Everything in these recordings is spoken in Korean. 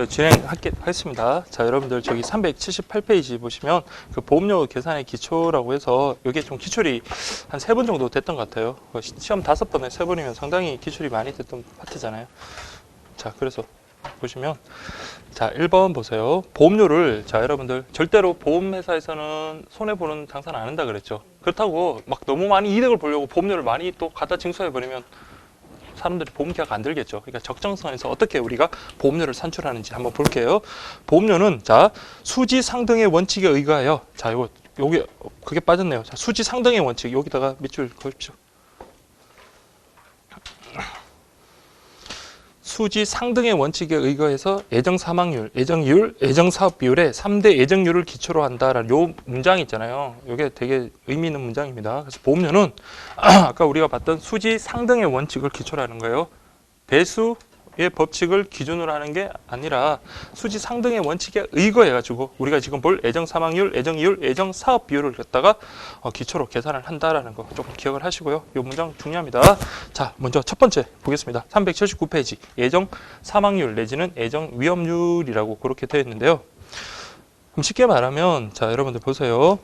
진행하겠습니다. 자, 여러분들 저기 378페이지 보시면 그 보험료 계산의 기초라고 해서 이게 좀 기출이 한 3번 정도 됐던 것 같아요. 시험 5번에 3번이면 상당히 기출이 많이 됐던 파트잖아요. 자, 그래서 보시면 자, 1번 보세요. 보험료를 자, 여러분들 절대로 보험회사에서는 손해보는 장사는 안 한다 그랬죠. 그렇다고 막 너무 많이 이득을 보려고 보험료를 많이 또 갖다 징수해버리면 사람들이 보험 계약 안 들겠죠. 그러니까 적정선에서 어떻게 우리가 보험료를 산출하는지 한번 볼게요. 보험료는 자, 수지 상등의 원칙에 의거하여 자, 요게 그게 빠졌네요. 자, 수지 상등의 원칙 여기다가 밑줄 그으십시오. 수지 상등의 원칙에 의거해서 예정 사망률, 예정이율, 예정 사업 비율의 3대 예정률을 기초로 한다라는 요 문장이 있잖아요. 이게 되게 의미 있는 문장입니다. 그래서 보험료는 아까 우리가 봤던 수지 상등의 원칙을 기초로 하는 거예요. 대수의 법칙을 기준으로 하는 게 아니라 수지 상등의 원칙에 의거해가지고 우리가 지금 볼 예정 사망률, 예정이율, 예정 사업 비율을 갖다가 기초로 계산을 한다라는 거 조금 기억을 하시고요. 이 문장 중요합니다. 자, 먼저 첫 번째 보겠습니다. 379페이지 예정 사망률 내지는 예정 위험률이라고 그렇게 되어 있는데요. 그럼 쉽게 말하면 자, 여러분들 보세요.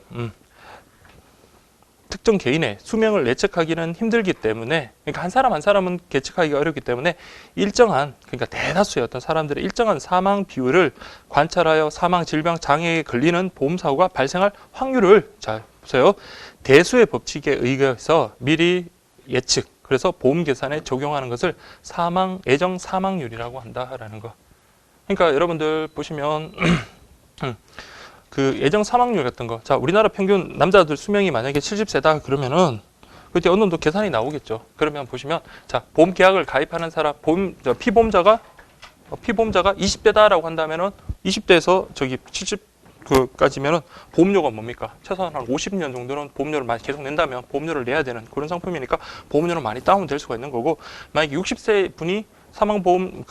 특정 개인의 수명을 예측하기는 힘들기 때문에 그러니까 한 사람 한 사람은 예측하기가 어렵기 때문에 일정한 그러니까 대다수의 어떤 사람들의 일정한 사망 비율을 관찰하여 사망, 질병, 장애에 걸리는 보험사고가 발생할 확률을 자 보세요. 대수의 법칙에 의거해서 미리 예측 그래서 보험 계산에 적용하는 것을 예정 사망률이라고 한다라는 거. 그러니까 여러분들 보시면 그 예정 사망률 같은 거. 자, 우리나라 평균 남자들 수명이 만약에 70세다 그러면은 그때 어느 정도 계산이 나오겠죠. 그러면 보시면 자, 보험 계약을 가입하는 사람, 피보험자가 20대다라고 한다면은 20대에서 저기 70까지면은 보험료가 뭡니까? 최소한 한 50년 정도는 보험료를 많이 계속 낸다면 보험료를 내야 되는 그런 상품이니까 보험료는 많이 다운될 수가 있는 거고 만약에 60세 분이 사망보험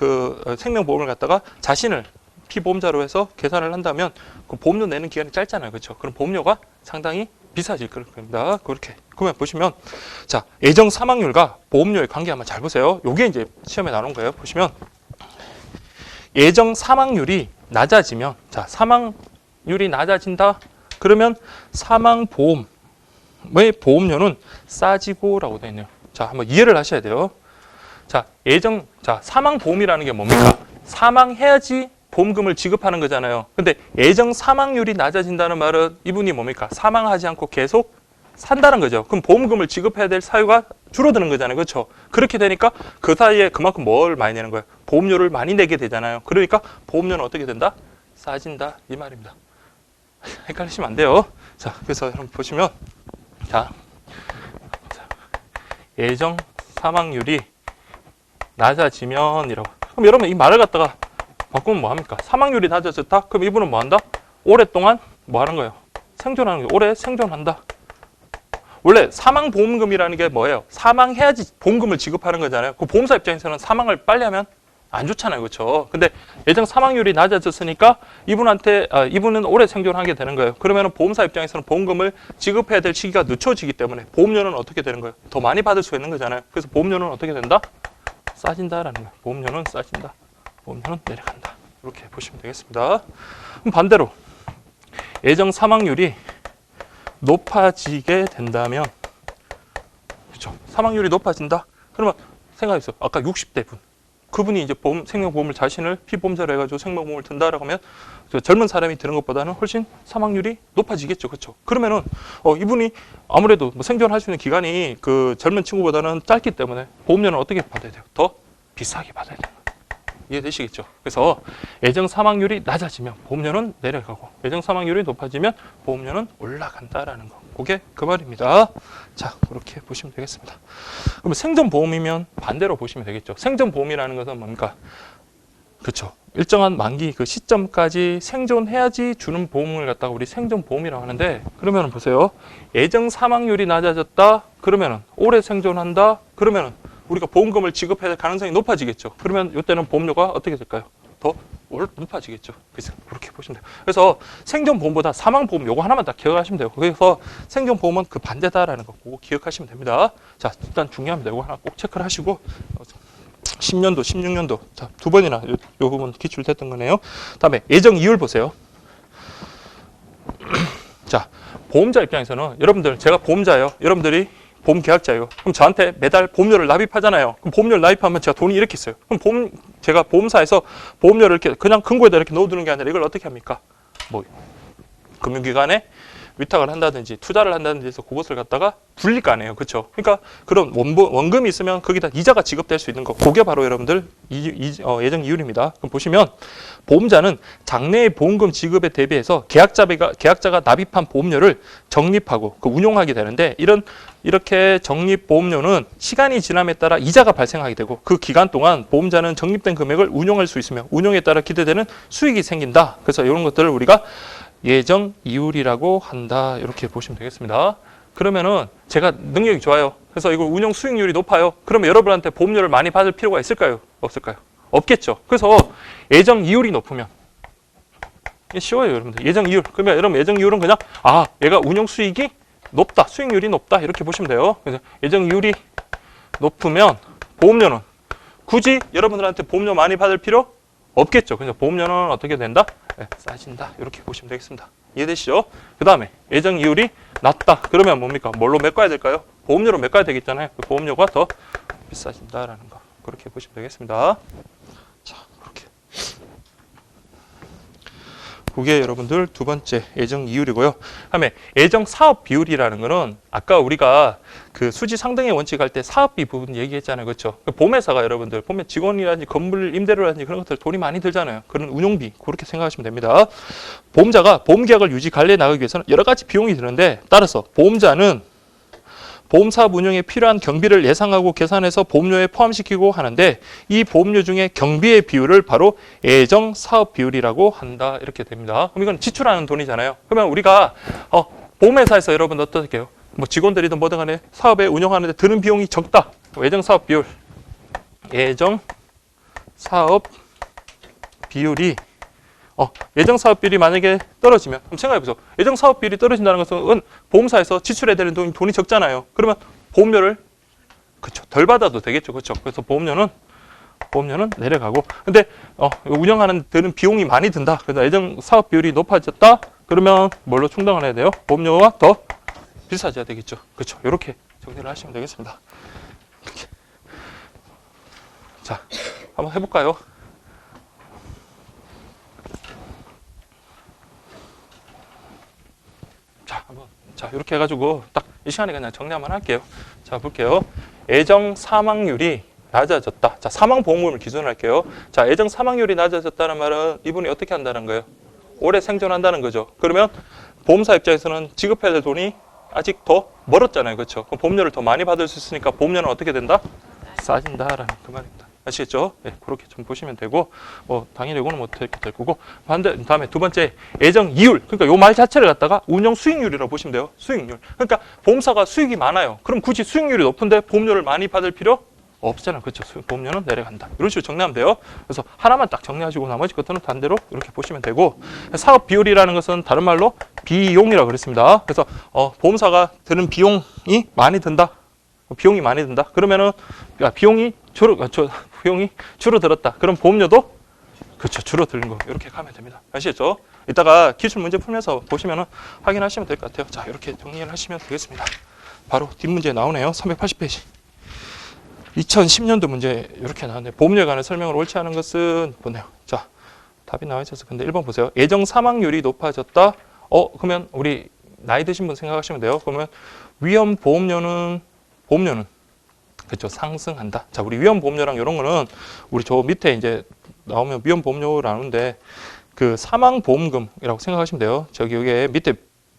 생명보험을 갖다가 자신을 피보험자로 해서 계산을 한다면 그 보험료 내는 기간이 짧잖아요. 그렇죠? 그럼 보험료가 상당히 비싸질 겁니다. 그렇게. 그러면 보시면 자, 예정 사망률과 보험료의 관계 한번 잘 보세요. 요게 이제 시험에 나온 거예요. 보시면 예정 사망률이 낮아지면 자, 사망률이 낮아진다. 그러면 사망보험의 보험료는 싸지고라고 되어 있네요. 자, 한번 이해를 하셔야 돼요. 자, 사망보험이라는 게 뭡니까? 사망해야지 보험금을 지급하는 거잖아요. 근데 예정 사망률이 낮아진다는 말은 이분이 뭡니까? 사망하지 않고 계속 산다는 거죠. 그럼 보험금을 지급해야 될 사유가 줄어드는 거잖아요. 그렇죠? 그렇게 되니까 그 사이에 그만큼 뭘 많이 내는 거예요? 보험료를 많이 내게 되잖아요. 그러니까 보험료는 어떻게 된다? 싸진다 이 말입니다. 헷갈리시면 안 돼요. 자, 그래서 여러분 보시면 자, 예정 사망률이 낮아지면이라고. 그럼 여러분 이 말을 갖다가 바꾸면 뭐 합니까? 사망률이 낮아졌다? 그럼 이분은 뭐 한다? 오랫동안 뭐 하는 거예요? 생존하는 거예요. 오래 생존한다. 원래 사망보험금이라는 게 뭐예요? 사망해야지 보험금을 지급하는 거잖아요. 그 보험사 입장에서는 사망을 빨리 하면 안 좋잖아요. 그렇죠? 근데 예정 사망률이 낮아졌으니까 이분은 오래 생존하게 되는 거예요. 그러면 보험사 입장에서는 보험금을 지급해야 될 시기가 늦춰지기 때문에 보험료는 어떻게 되는 거예요? 더 많이 받을 수 있는 거잖아요. 그래서 보험료는 어떻게 된다? 싸진다라는 거예요. 보험료는 싸진다. 보험료는 내려간다. 이렇게 보시면 되겠습니다. 그럼 반대로 예정 사망률이 높아지게 된다면 그렇죠? 사망률이 높아진다. 그러면 생각해보세요. 아까 60대 분 그분이 이제 생명보험을 자신을 피보험자로 해가지고 생명보험을 든다라고 하면 젊은 사람이 드는 것보다는 훨씬 사망률이 높아지겠죠. 그렇죠? 그러면은 이분이 아무래도 뭐 생존할 수 있는 기간이 그 젊은 친구보다는 짧기 때문에 보험료는 어떻게 받아야 돼요? 더 비싸게 받아야 돼요. 이해되시겠죠? 그래서 예정 사망률이 낮아지면 보험료는 내려가고 예정 사망률이 높아지면 보험료는 올라간다라는 거. 그게 그 말입니다. 자, 그렇게 보시면 되겠습니다. 그러면 생존보험이면 반대로 보시면 되겠죠. 생존보험이라는 것은 뭡니까? 그렇죠. 일정한 만기 그 시점까지 생존해야지 주는 보험을 갖다가 우리 생존보험이라고 하는데 그러면 보세요. 예정 사망률이 낮아졌다. 그러면은 오래 생존한다. 그러면은 우리가 보험금을 지급해야 될 가능성이 높아지겠죠. 그러면 이때는 보험료가 어떻게 될까요? 더 높아지겠죠. 그래서 그렇게 보시면 돼요. 그래서 생존보험보다 사망보험 요거 하나만 딱 기억하시면 돼요. 그래서 생존보험은 그 반대다라는 거 그거 기억하시면 됩니다. 자, 일단 중요합니다. 요거 하나 꼭 체크를 하시고 10년도, 16년도. 자, 두 번이나 요 부분 기출됐던 거네요. 다음에 예정 이율 보세요. 자, 보험자 입장에서는 여러분들, 제가 보험자예요. 여러분들이 보험 계약자예요. 그럼 저한테 매달 보험료를 납입하잖아요. 그럼 보험료를 납입하면 제가 돈이 이렇게 있어요. 그럼 제가 보험사에서 보험료를 이렇게 그냥 금고에다 이렇게 넣어두는 게 아니라 이걸 어떻게 합니까? 뭐 금융기관에 위탁을 한다든지 투자를 한다든지 해서 그것을 갖다가 불릴 거 아니에요. 그렇죠? 그러니까 그런 원금이 있으면 거기다 이자가 지급될 수 있는 거. 그게 바로 여러분들 예정 이율입니다. 그럼 보시면 보험자는 장래의 보험금 지급에 대비해서 계약자가 납입한 보험료를 적립하고 운용하게 되는데 이렇게 적립 보험료는 시간이 지남에 따라 이자가 발생하게 되고 그 기간 동안 보험자는 적립된 금액을 운용할 수 있으며 운용에 따라 기대되는 수익이 생긴다. 그래서 이런 것들을 우리가 예정 이율이라고 한다. 이렇게 보시면 되겠습니다. 그러면은 제가 능력이 좋아요. 그래서 이걸 운용 수익률이 높아요. 그러면 여러분한테 보험료를 많이 받을 필요가 있을까요? 없을까요? 없겠죠. 그래서 예정 이율이 높으면 이게 쉬워요, 여러분들. 예정 이율. 그러면 여러분 예정 이율은 그냥 얘가 운용 수익이 높다, 수익률이 높다 이렇게 보시면 돼요. 그래서 예정 이율이 높으면 보험료는 굳이 여러분들한테 보험료 많이 받을 필요 없겠죠. 그래서 보험료는 어떻게 된다? 싸진다. 이렇게 보시면 되겠습니다. 이해되시죠? 그 다음에 예정 이율이 낮다. 그러면 뭡니까? 뭘로 메꿔야 될까요? 보험료로 메꿔야 되겠잖아요. 그 보험료가 더 비싸진다라는 거. 그렇게 보시면 되겠습니다. 자, 그렇게. 그게 여러분들 두 번째 예정 이율이고요. 다음에 예정 사업 비율이라는 거는 아까 우리가 그 수지 상등의 원칙 할 때 사업비 부분 얘기했잖아요. 그렇죠? 보험회사가 여러분들 보면 직원이라든지 건물 임대료라든지 그런 것들 돈이 많이 들잖아요. 그런 운용비 그렇게 생각하시면 됩니다. 보험자가 보험계약을 유지 관리해 나가기 위해서는 여러 가지 비용이 드는데 따라서 보험자는 보험사업 운영에 필요한 경비를 예상하고 계산해서 보험료에 포함시키고 하는데 이 보험료 중에 경비의 비율을 바로 예정 사업 비율이라고 한다. 이렇게 됩니다. 그럼 이건 지출하는 돈이잖아요. 그러면 우리가 보험회사에서 여러분 어떻게 해요? 뭐 직원들이든 뭐든 간에 사업에 운영하는데 드는 비용이 적다. 예정 사업 비율. 예정 사업 비율이 예정 사업 비율이 만약에 떨어지면 그럼 생각해 보세요. 예정 사업 비율이 떨어진다는 것은 보험사에서 지출해야 되는 돈이 적잖아요. 그러면 보험료를 덜 받아도 되겠죠. 그렇죠? 그래서 보험료는 내려가고 근데 운영하는 데는 비용이 많이 든다. 그래서 예정 사업 비율이 높아졌다. 그러면 뭘로 충당을 해야 돼요? 보험료가 더 비싸져야 되겠죠. 그렇죠? 이렇게 정리를 하시면 되겠습니다. 이렇게. 자, 한번 해볼까요? 자, 이렇게 해가지고 딱 이 시간에 그냥 정리 한번 할게요. 자, 볼게요. 예정 사망률이 낮아졌다. 자, 사망보험금을 기준으로 할게요. 자, 예정 사망률이 낮아졌다는 말은 이분이 어떻게 한다는 거예요? 오래 생존한다는 거죠. 그러면 보험사 입장에서는 지급해야 될 돈이 아직 더 멀었잖아요. 그렇죠? 그럼 보험료를 더 많이 받을 수 있으니까 보험료는 어떻게 된다? 싸진다라는 그 말입니다. 아시겠죠? 네, 그렇게 좀 보시면 되고 당연히 이거는 뭐 이렇게 될 거고 다음에 두 번째 예정 이율. 그러니까 요 말 자체를 갖다가 운영 수익률이라고 보시면 돼요. 수익률. 그러니까 보험사가 수익이 많아요. 그럼 굳이 수익률이 높은데 보험료를 많이 받을 필요 없잖아요. 그렇죠? 보험료는 내려간다. 이런 식으로 정리하면 돼요. 그래서 하나만 딱 정리하시고 나머지 것들은 반대로 이렇게 보시면 되고 사업 비율이라는 것은 다른 말로 비용이라고 그랬습니다. 그래서 보험사가 드는 비용이 많이 든다. 비용이 많이 든다. 그러면은 비용이 줄어들었다. 그럼 보험료도 그렇죠. 줄어드는 거 이렇게 가면 됩니다. 아시겠죠? 이따가 기출 문제 풀면서 보시면은 확인하시면 될 것 같아요. 자, 이렇게 정리를 하시면 되겠습니다. 바로 뒷문제 나오네요. 380페이지. 2010년도 문제 이렇게 나왔네요. 보험료에 관한 설명을 옳지 않은 것은 보네요. 자, 답이 나와 있어서 근데 1번 보세요. 예정 사망률이 높아졌다. 그러면 우리 나이 드신 분 생각하시면 돼요. 그러면 위험 보험료는 그렇죠. 상승한다. 자, 우리 위험 보험료랑 이런 거는 우리 저 밑에 이제 나오면 위험 보험료라는데 그 사망 보험금이라고 생각하시면 돼요. 저기 여기 밑에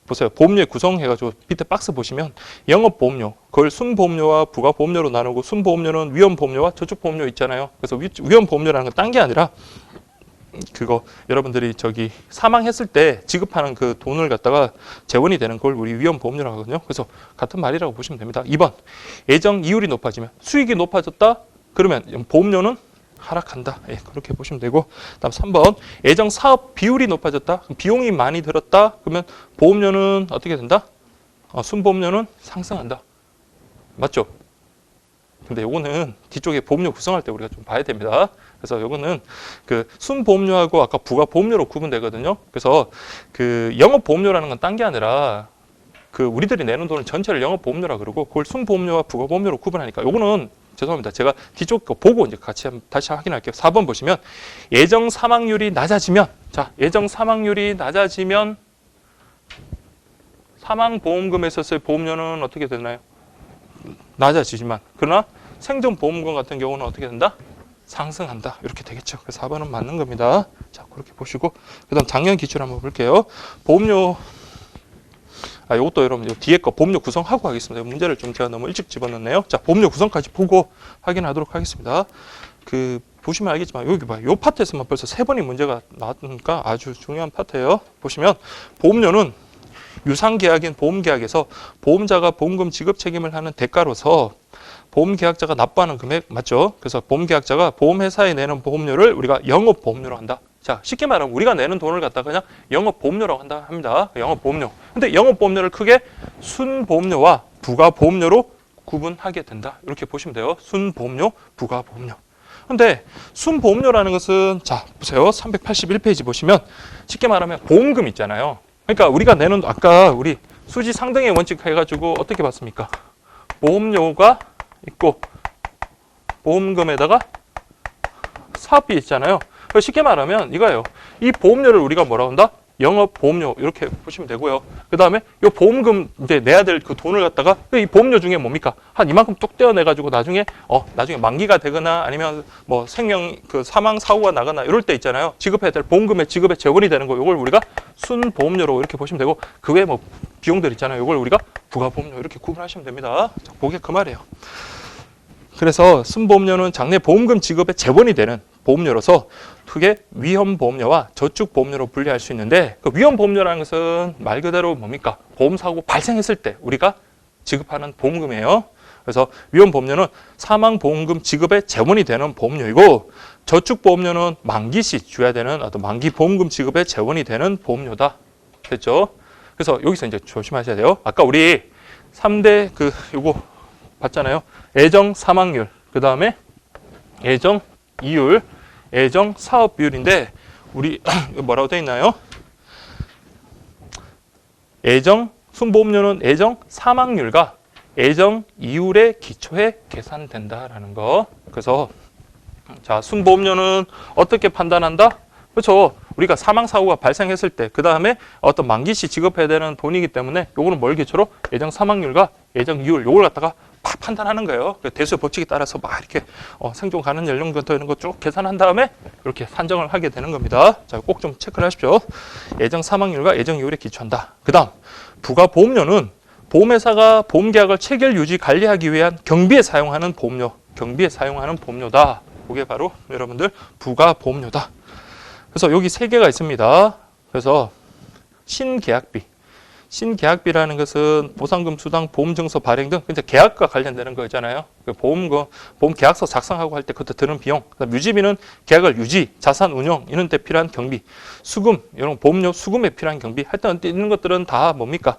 보세요. 보험료 구성해가지고 밑에 박스 보시면 영업 보험료, 그걸 순보험료와 부가 보험료로 나누고 순보험료는 위험 보험료와 저축 보험료 있잖아요. 그래서 위험 보험료라는 건 딴 게 아니라 그거 여러분들이 저기 사망했을 때 지급하는 그 돈을 갖다가 재원이 되는 걸 우리 위험 보험료라고 하거든요. 그래서 같은 말이라고 보시면 됩니다. 2번 예정 이율이 높아지면 수익이 높아졌다. 그러면 보험료는 하락한다. 예, 그렇게 보시면 되고 다음 3번 예정 사업 비율이 높아졌다. 비용이 많이 들었다. 그러면 보험료는 어떻게 된다? 순보험료는 상승한다. 맞죠? 근데 요거는 뒤쪽에 보험료 구성할 때 우리가 좀 봐야 됩니다. 그래서 요거는 그 순보험료하고 아까 부가보험료로 구분되거든요. 그래서 그 영업보험료라는 건 딴 게 아니라 그 우리들이 내는 돈을 전체를 영업보험료라 그러고 그걸 순보험료와 부가보험료로 구분하니까 요거는 죄송합니다. 제가 뒤쪽 거 보고 이제 같이 다시 확인할게요. 4번 보시면 예정 사망률이 낮아지면, 자, 예정 사망률이 낮아지면 사망보험금에 있어서의 보험료는 어떻게 되나요? 낮아지지만, 그러나 생존보험금 같은 경우는 어떻게 된다? 상승한다. 이렇게 되겠죠. 그래서 4번은 맞는 겁니다. 자, 그렇게 보시고 그 다음 작년 기출 한번 볼게요. 보험료, 이것도 여러분 뒤에 거 보험료 구성하고 하겠습니다. 문제를 좀 제가 너무 일찍 집어넣네요. 자, 보험료 구성까지 보고 확인하도록 하겠습니다. 그 보시면 알겠지만 여기 봐요. 요 파트에서만 벌써 3번이 문제가 나왔으니까 아주 중요한 파트예요. 보시면 보험료는 유상계약인 보험계약에서 보험자가 보험금 지급 책임을 하는 대가로서 보험계약자가 납부하는 금액 맞죠? 그래서 보험계약자가 보험회사에 내는 보험료를 우리가 영업보험료로 한다. 자, 쉽게 말하면 우리가 내는 돈을 갖다가 그냥 영업보험료라고 한다 합니다. 영업보험료. 근데 영업보험료를 크게 순보험료와 부가보험료로 구분하게 된다. 이렇게 보시면 돼요. 순보험료, 부가보험료. 근데 순보험료라는 것은 자, 보세요. 381페이지 보시면 쉽게 말하면 보험금 있잖아요. 그러니까 우리가 내는 아까 우리 수지 상등의 원칙 해가지고 어떻게 봤습니까? 보험료가 있고 보험금에다가 사업비 있잖아요. 쉽게 말하면 이거예요. 이 보험료를 우리가 뭐라고 한다? 영업보험료 이렇게 보시면 되고요. 그 다음에 이 보험금 이제 내야 될 그 돈을 갖다가 이 보험료 중에 뭡니까? 한 이만큼 뚝 떼어내가지고 나중에 만기가 되거나 아니면 뭐 생명 그 사망 사고가 나거나 이럴 때 있잖아요. 지급해야 될 보험금의 지급에 재원이 되는 거 이걸 우리가 순보험료로 이렇게 보시면 되고 그 외에 뭐 비용들 있잖아요. 이걸 우리가 부가보험료 이렇게 구분하시면 됩니다. 자, 그게 그 말이에요. 그래서 순보험료는 장래 보험금 지급에 재원이 되는 보험료로서 크게 위험보험료와 저축보험료로 분리할 수 있는데 그 위험보험료라는 것은 말 그대로 뭡니까? 보험사고 발생했을 때 우리가 지급하는 보험금이에요. 그래서 위험보험료는 사망보험금 지급에 재원이 되는 보험료이고 저축보험료는 만기시 줘야 되는 어떤 만기보험금 지급에 재원이 되는 보험료다. 됐죠? 그래서 여기서 이제 조심하셔야 돼요. 아까 우리 3대 요거 봤잖아요. 애정 사망률, 그 다음에 애정 이율, 애정 사업 비율인데 우리 뭐라고 되어 있나요? 애정 순보험료는 애정 사망률과 애정 이율의 기초에 계산된다라는 거. 그래서 자, 순보험료는 어떻게 판단한다? 그렇죠. 우리가 사망 사고가 발생했을 때 그 다음에 어떤 만기시 지급해야 되는 돈이기 때문에 요거는 뭘 기초로 애정 사망률과 애정 이율 요걸 갖다가 팍 판단하는 거예요. 대수의 법칙에 따라서 막 이렇게 생존 가능 연령부터 이런 거 쭉 계산한 다음에 이렇게 산정을 하게 되는 겁니다. 자, 꼭 좀 체크를 하십시오. 애정 사망률과 애정 이율에 기초한다. 그 다음 부가보험료는 보험회사가 보험계약을 체결 유지 관리하기 위한 경비에 사용하는 보험료, 경비에 사용하는 보험료다. 그게 바로 여러분들 부가보험료다. 그래서 여기 3개가 있습니다. 그래서 신계약비. 신계약비라는 것은 보상금 수당, 보험증서 발행 등 이제 계약과 관련되는 거 있잖아요. 보험 계약서 작성하고 할 때 그때 드는 비용. 유지비는 계약을 유지, 자산 운용 이런 데 필요한 경비. 수금, 이런 보험료 수금에 필요한 경비. 하여튼 있는 것들은 다 뭡니까?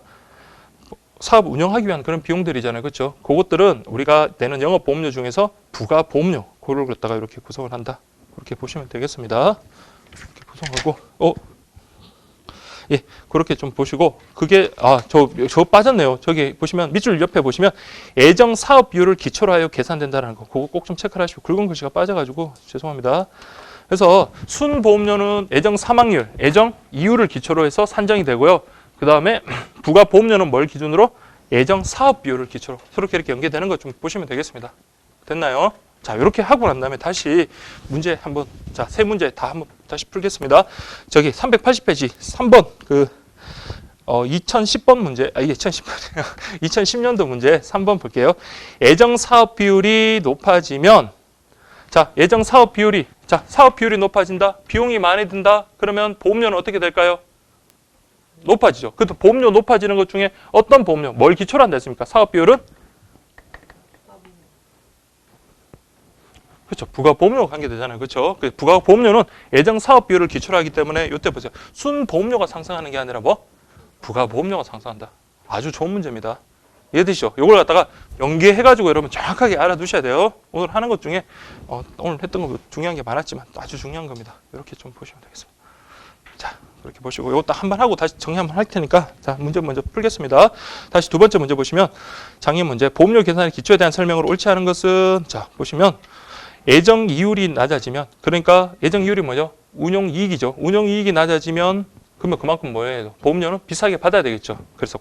사업 운영하기 위한 그런 비용들이잖아요. 그렇죠? 그것들은 우리가 내는 영업보험료 중에서 부가보험료, 그걸 갖다가 이렇게 구성을 한다. 그렇게 보시면 되겠습니다. 이렇게 구성하고, 예, 그렇게 좀 보시고, 그게, 저 빠졌네요. 저기 보시면, 밑줄 옆에 보시면, 애정 사업 비율을 기초로 하여 계산된다는 거. 그거 꼭 좀 체크를 하시고, 굵은 글씨가 빠져가지고, 죄송합니다. 그래서, 순보험료는 애정 사망률, 애정 이율을 기초로 해서 산정이 되고요. 그 다음에, 부가보험료는 뭘 기준으로? 애정 사업 비율을 기초로. 이렇게 연계되는 거 좀 보시면 되겠습니다. 됐나요? 자, 이렇게 하고 난 다음에 다시 문제 한번, 자, 3문제 다 한번 다시 풀겠습니다. 저기 380페이지 3번 2010번 문제, 2010년도 문제 3번 볼게요. 애정 사업 비율이 높아지면, 자, 애정 사업 비율이, 자, 사업 비율이 높아진다. 비용이 많이 든다. 그러면 보험료는 어떻게 될까요? 높아지죠. 그것도 보험료 높아지는 것 중에 어떤 보험료, 뭘 기초로 한다 했습니까? 사업 비율은? 그렇죠. 부가보험료가 관계되잖아요. 그렇죠. 부가보험료는 애정 사업 비율을 기초로 하기 때문에 이때 보세요. 순보험료가 상승하는 게 아니라 뭐? 부가보험료가 상승한다. 아주 좋은 문제입니다. 이해되시죠? 이걸 갖다가 연계해가지고 여러분 정확하게 알아두셔야 돼요. 오늘 하는 것 중에 오늘 했던 거 중요한 게 많았지만 아주 중요한 겁니다. 이렇게 좀 보시면 되겠습니다. 자, 그렇게 보시고 이거 딱 한 번 하고 다시 정리 한번 할 테니까 자, 문제 먼저 풀겠습니다. 다시 두 번째 문제 보시면 장애 문제 보험료 계산의 기초에 대한 설명으로 옳지 않은 것은 자, 보시면 예정 이율이 낮아지면 그러니까 예정 이율이 뭐죠? 운용 이익이죠. 운용 이익이 낮아지면 그러면 그만큼 뭐예요? 보험료는 비싸게 받아야 되겠죠. 그래서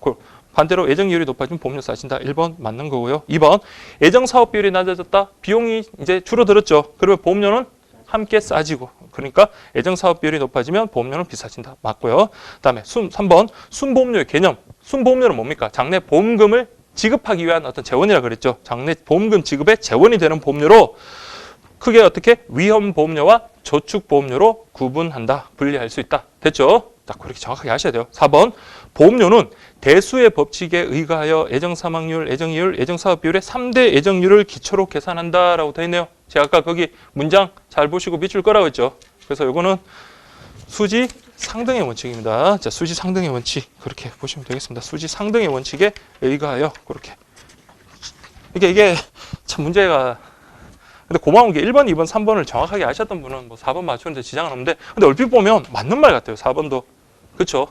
반대로 예정 이율이 높아지면 보험료 싸진다. 1번 맞는 거고요. 2번 예정 사업 비율이 낮아졌다. 비용이 이제 줄어들었죠. 그러면 보험료는 함께 싸지고 그러니까 예정 사업 비율이 높아지면 보험료는 비싸진다. 맞고요. 그다음에 3번 순보험료의 개념. 순보험료는 뭡니까? 장래 보험금을 지급하기 위한 어떤 재원이라 그랬죠. 장래 보험금 지급의 재원이 되는 보험료로 크게 어떻게 위험보험료와 저축보험료로 구분한다. 분리할 수 있다. 됐죠? 자, 그렇게 정확하게 하셔야 돼요. 4번 보험료는 대수의 법칙에 의거하여 예정사망률, 예정이율, 예정사업비율의 3대 예정률을 기초로 계산한다라고 되어 있네요. 제가 아까 거기 문장 잘 보시고 밑줄 거라고 했죠. 그래서 이거는 수지 상등의 원칙입니다. 자, 수지 상등의 원칙 그렇게 보시면 되겠습니다. 수지 상등의 원칙에 의거하여 그렇게 이게 참 문제가 근데 고마운 게 1번, 2번, 3번을 정확하게 아셨던 분은 뭐 4번 맞추는데 지장은 없는데 근데 얼핏 보면 맞는 말 같아요. 4번도. 그렇죠?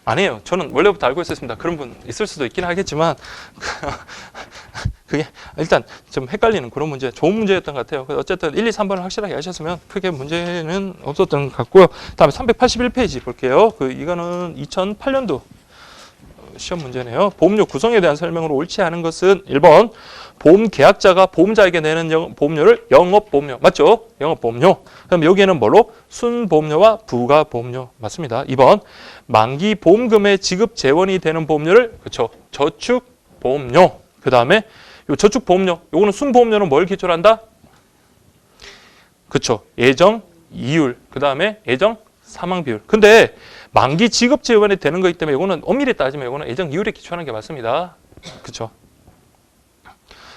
아니에요. 저는 원래부터 알고 있었습니다. 그런 분 있을 수도 있긴 하겠지만 그게 일단 좀 헷갈리는 그런 문제, 좋은 문제였던 것 같아요. 어쨌든 1, 2, 3번을 확실하게 하셨으면 크게 문제는 없었던 것 같고요. 다음에 381페이지 볼게요. 이거는 2008년도 시험 문제네요. 보험료 구성에 대한 설명으로 옳지 않은 것은 1번 보험 계약자가 보험자에게 내는 보험료를 영업보험료 맞죠? 영업보험료. 그럼 여기에는 뭘로? 순보험료와 부가보험료 맞습니다. 2번 만기 보험금의 지급 재원이 되는 보험료를 그렇죠? 저축보험료. 그 다음에 요 저축보험료 요거는 순보험료는 뭘 기초로 한다? 그렇죠? 예정 이율. 그 다음에 예정 사망 비율. 근데 만기 지급 재원이 되는 거기 때문에 이거는 엄밀히 따지면 이거는 예정 이율에 기초하는 게 맞습니다. 그렇죠?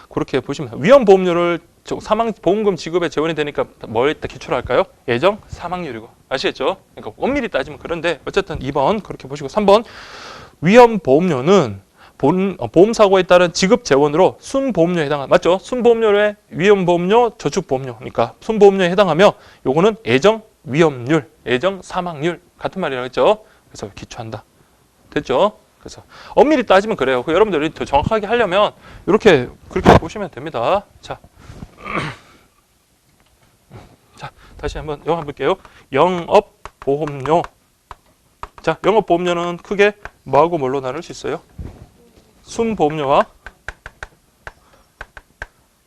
그렇게 보시면 위험 보험료를 사망 보험금 지급에 재원이 되니까 뭘 기초로 할까요? 예정 사망률이고 아시겠죠? 그러니까 엄밀히 따지면 그런데 어쨌든 2번 그렇게 보시고 3번 위험 보험료는 보험 사고에 따른 지급 재원으로 순보험료에 해당합니다. 맞죠? 순보험료에 위험 보험료, 저축 보험료. 그러니까 순보험료에 해당하며 요거는 예정 위험률, 예정 사망률 같은 말이라고 했죠. 그래서 기초한다. 됐죠? 그래서 엄밀히 따지면 그래요. 여러분들이 더 정확하게 하려면 이렇게 그렇게 보시면 됩니다. 자, 자 다시 한번 영어 볼게요. 영업보험료. 자, 영업보험료는 크게 뭐하고 뭘로 나눌 수 있어요? 순보험료와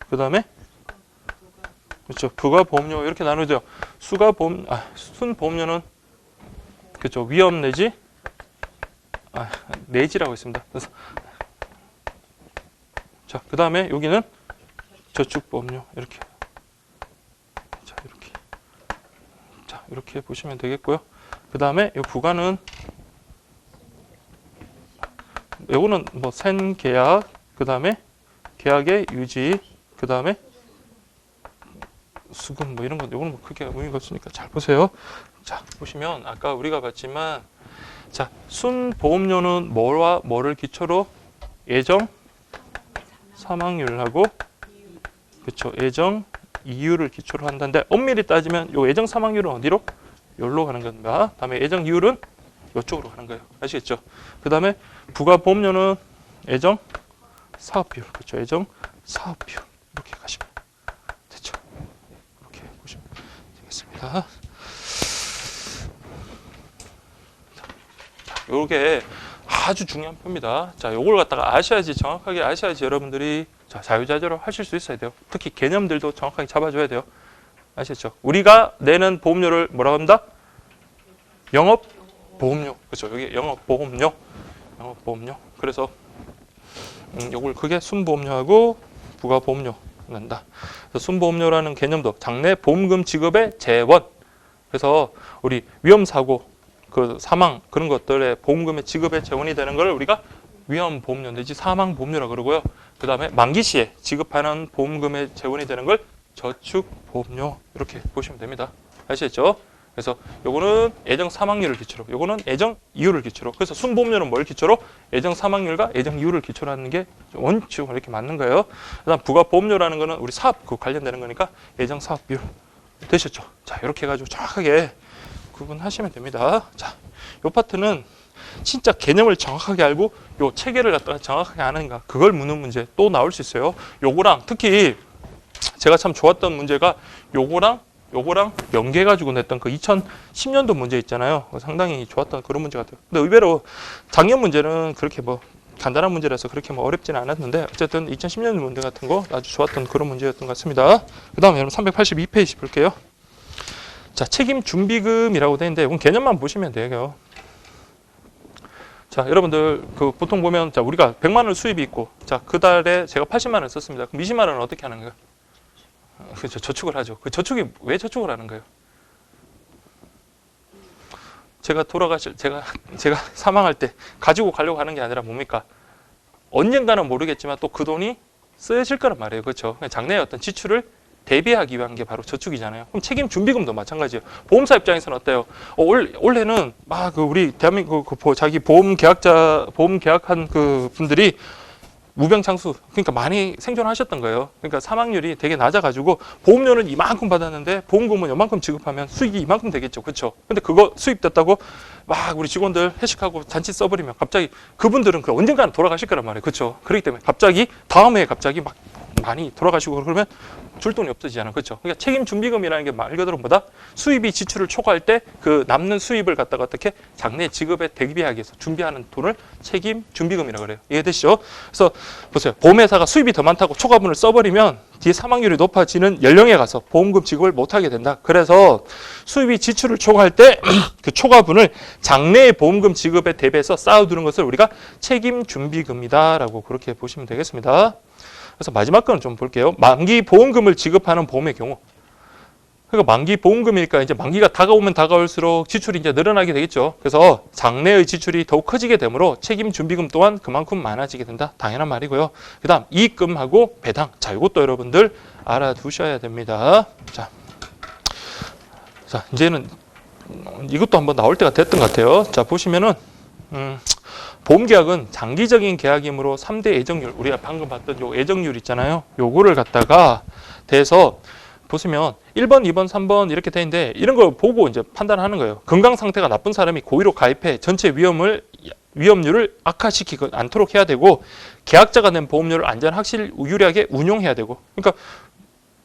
그 다음에 그렇죠. 부가보험료 이렇게 나누죠. 순보험료는 그렇죠. 위험 내지 내지라고 있습니다. 그래서 자, 그 다음에 여기는 저축보험료 이렇게 이렇게 보시면 되겠고요. 그 다음에 이 부가는 요거는 뭐 생계약, 그 다음에 계약의 유지, 그 다음에 수금 뭐 이런 거 요거는 뭐 크게 의미가 없으니까 잘 보세요. 자, 보시면 아까 우리가 봤지만 자, 순보험료는 뭐와 뭐를 기초로 예정 사망률하고 그렇죠. 예정 이율을 기초로 한다는데 엄밀히 따지면 요 예정 사망률은 어디로? 여기로 가는 겁니다. 다음에 예정 이율은 이쪽으로 가는 거예요. 아시겠죠? 그 다음에 부가보험료는 예정 사업비율. 그렇죠. 예정 사업비율. 이렇게 가시면 됐죠. 이렇게 보시면 되겠습니다. 요게 아주 중요한 표입니다. 자, 요걸 갖다가 아셔야지, 정확하게 아셔야지 여러분들이 자, 자유자재로 하실 수 있어야 돼요. 특히 개념들도 정확하게 잡아줘야 돼요. 아시겠죠? 우리가 내는 보험료를 뭐라고 합니다? 영업보험료. 그렇죠. 여기 영업보험료. 영업보험료. 그래서 요걸 크게 순보험료하고 부가보험료 난다. 그래서 순보험료라는 개념도 장래 보험금 지급의 재원. 그래서 우리 위험사고 그 사망 그런 것들의 보험금의 지급의 재원이 되는 걸 우리가 위험보험료 내지 사망보험료라고 그러고요. 그 다음에 만기 시에 지급하는 보험금의 재원이 되는 걸 저축보험료 이렇게 보시면 됩니다. 아시겠죠? 그래서 요거는 예정 사망률을 기초로, 요거는 예정 이율을 기초로. 그래서 순보험료는 뭘 기초로? 예정 사망률과 예정 이율을 기초로 하는 게 원칙으로 이렇게 맞는 거예요. 그다음 부가보험료라는 거는 우리 사업 그 관련되는 거니까 예정 사업 비율. 되셨죠? 자, 이렇게 해가지고 정확하게 구분하시면 됩니다. 자, 요 파트는 진짜 개념을 정확하게 알고 요 체계를 갖다가 정확하게 아는가, 그걸 묻는 문제 또 나올 수 있어요. 요거랑 특히 제가 참 좋았던 문제가 요거랑 연계해가지고 냈던 그 2010년도 문제 있잖아요. 상당히 좋았던 그런 문제 같아요. 근데 의외로 작년 문제는 그렇게 뭐 간단한 문제라서 그렇게 뭐 어렵지는 않았는데 어쨌든 2010년 문제 같은 거 아주 좋았던 그런 문제였던 것 같습니다. 그 다음에 여러분 382페이지 볼게요. 자, 책임 준비금이라고 되어 있는데 이건 개념만 보시면 돼요. 자, 여러분들 그 보통 보면 자, 우리가 100만 원 수입이 있고 자, 그 달에 제가 80만 원 썼습니다. 그럼 20만 원은 어떻게 하는 거예요? 그렇죠. 저축을 하죠. 그 저축이 왜 저축을 하는 거예요? 제가 사망할 때 가지고 가려고 하는 게 아니라 뭡니까? 언젠가는 모르겠지만 또 그 돈이 쓰여질 거란 말이에요. 그렇죠? 장래의 어떤 지출을 대비하기 위한 게 바로 저축이잖아요. 그럼 책임 준비금도 마찬가지예요. 보험사 입장에서는 어때요? 올해는 막 우리 대한민국 자기 보험 계약한 그 분들이 무병장수, 그러니까 많이 생존하셨던 거예요. 그러니까 사망률이 되게 낮아가지고 보험료는 이만큼 받았는데 보험금은 이만큼 지급하면 수익이 이만큼 되겠죠, 그렇죠? 근데 그거 수입됐다고 막 우리 직원들 회식하고 잔치 써버리면 갑자기 그분들은 그 언젠가는 돌아가실 거란 말이에요, 그렇죠? 그렇기 때문에 갑자기 다음 해에 갑자기 막 많이 돌아가시고 그러면 줄 돈이 없어지잖아요, 그렇죠? 그러니까 책임 준비금이라는 게 말 그대로 뭐다? 수입이 지출을 초과할 때 그 남는 수입을 갖다가 어떻게 장래 지급에 대비하기 위해서 준비하는 돈을 책임 준비금이라고 그래요. 이해되시죠? 그래서 보세요, 보험회사가 수입이 더 많다고 초과분을 써버리면 뒤에 사망률이 높아지는 연령에 가서 보험금 지급을 못하게 된다. 그래서 수입이 지출을 초과할 때 그 초과분을 장래의 보험금 지급에 대비해서 쌓아두는 것을 우리가 책임 준비금이다라고 그렇게 보시면 되겠습니다. 그래서 마지막 거는 좀 볼게요. 만기 보험금을 지급하는 보험의 경우. 그러니까 만기 보험금이니까 이제 만기가 다가오면 다가올수록 지출이 이제 늘어나게 되겠죠. 그래서 장래의 지출이 더욱 커지게 되므로 책임 준비금 또한 그만큼 많아지게 된다. 당연한 말이고요. 그 다음 이익금하고 배당. 자, 이것도 여러분들 알아두셔야 됩니다. 자, 이제는 이것도 한번 나올 때가 됐던 것 같아요. 자, 보시면은 보험계약은 장기적인 계약이므로 3대 예정률, 우리가 방금 봤던 요 예정률 있잖아요. 요거를 갖다가 대해서 보시면 1번, 2번, 3번 이렇게 돼 있는데 이런 걸 보고 이제 판단하는 거예요. 건강 상태가 나쁜 사람이 고의로 가입해 전체 위험률을 악화시키지 않도록 해야 되고, 계약자가 낸 보험료를 안전 확실 유리하게 운용해야 되고, 그러니까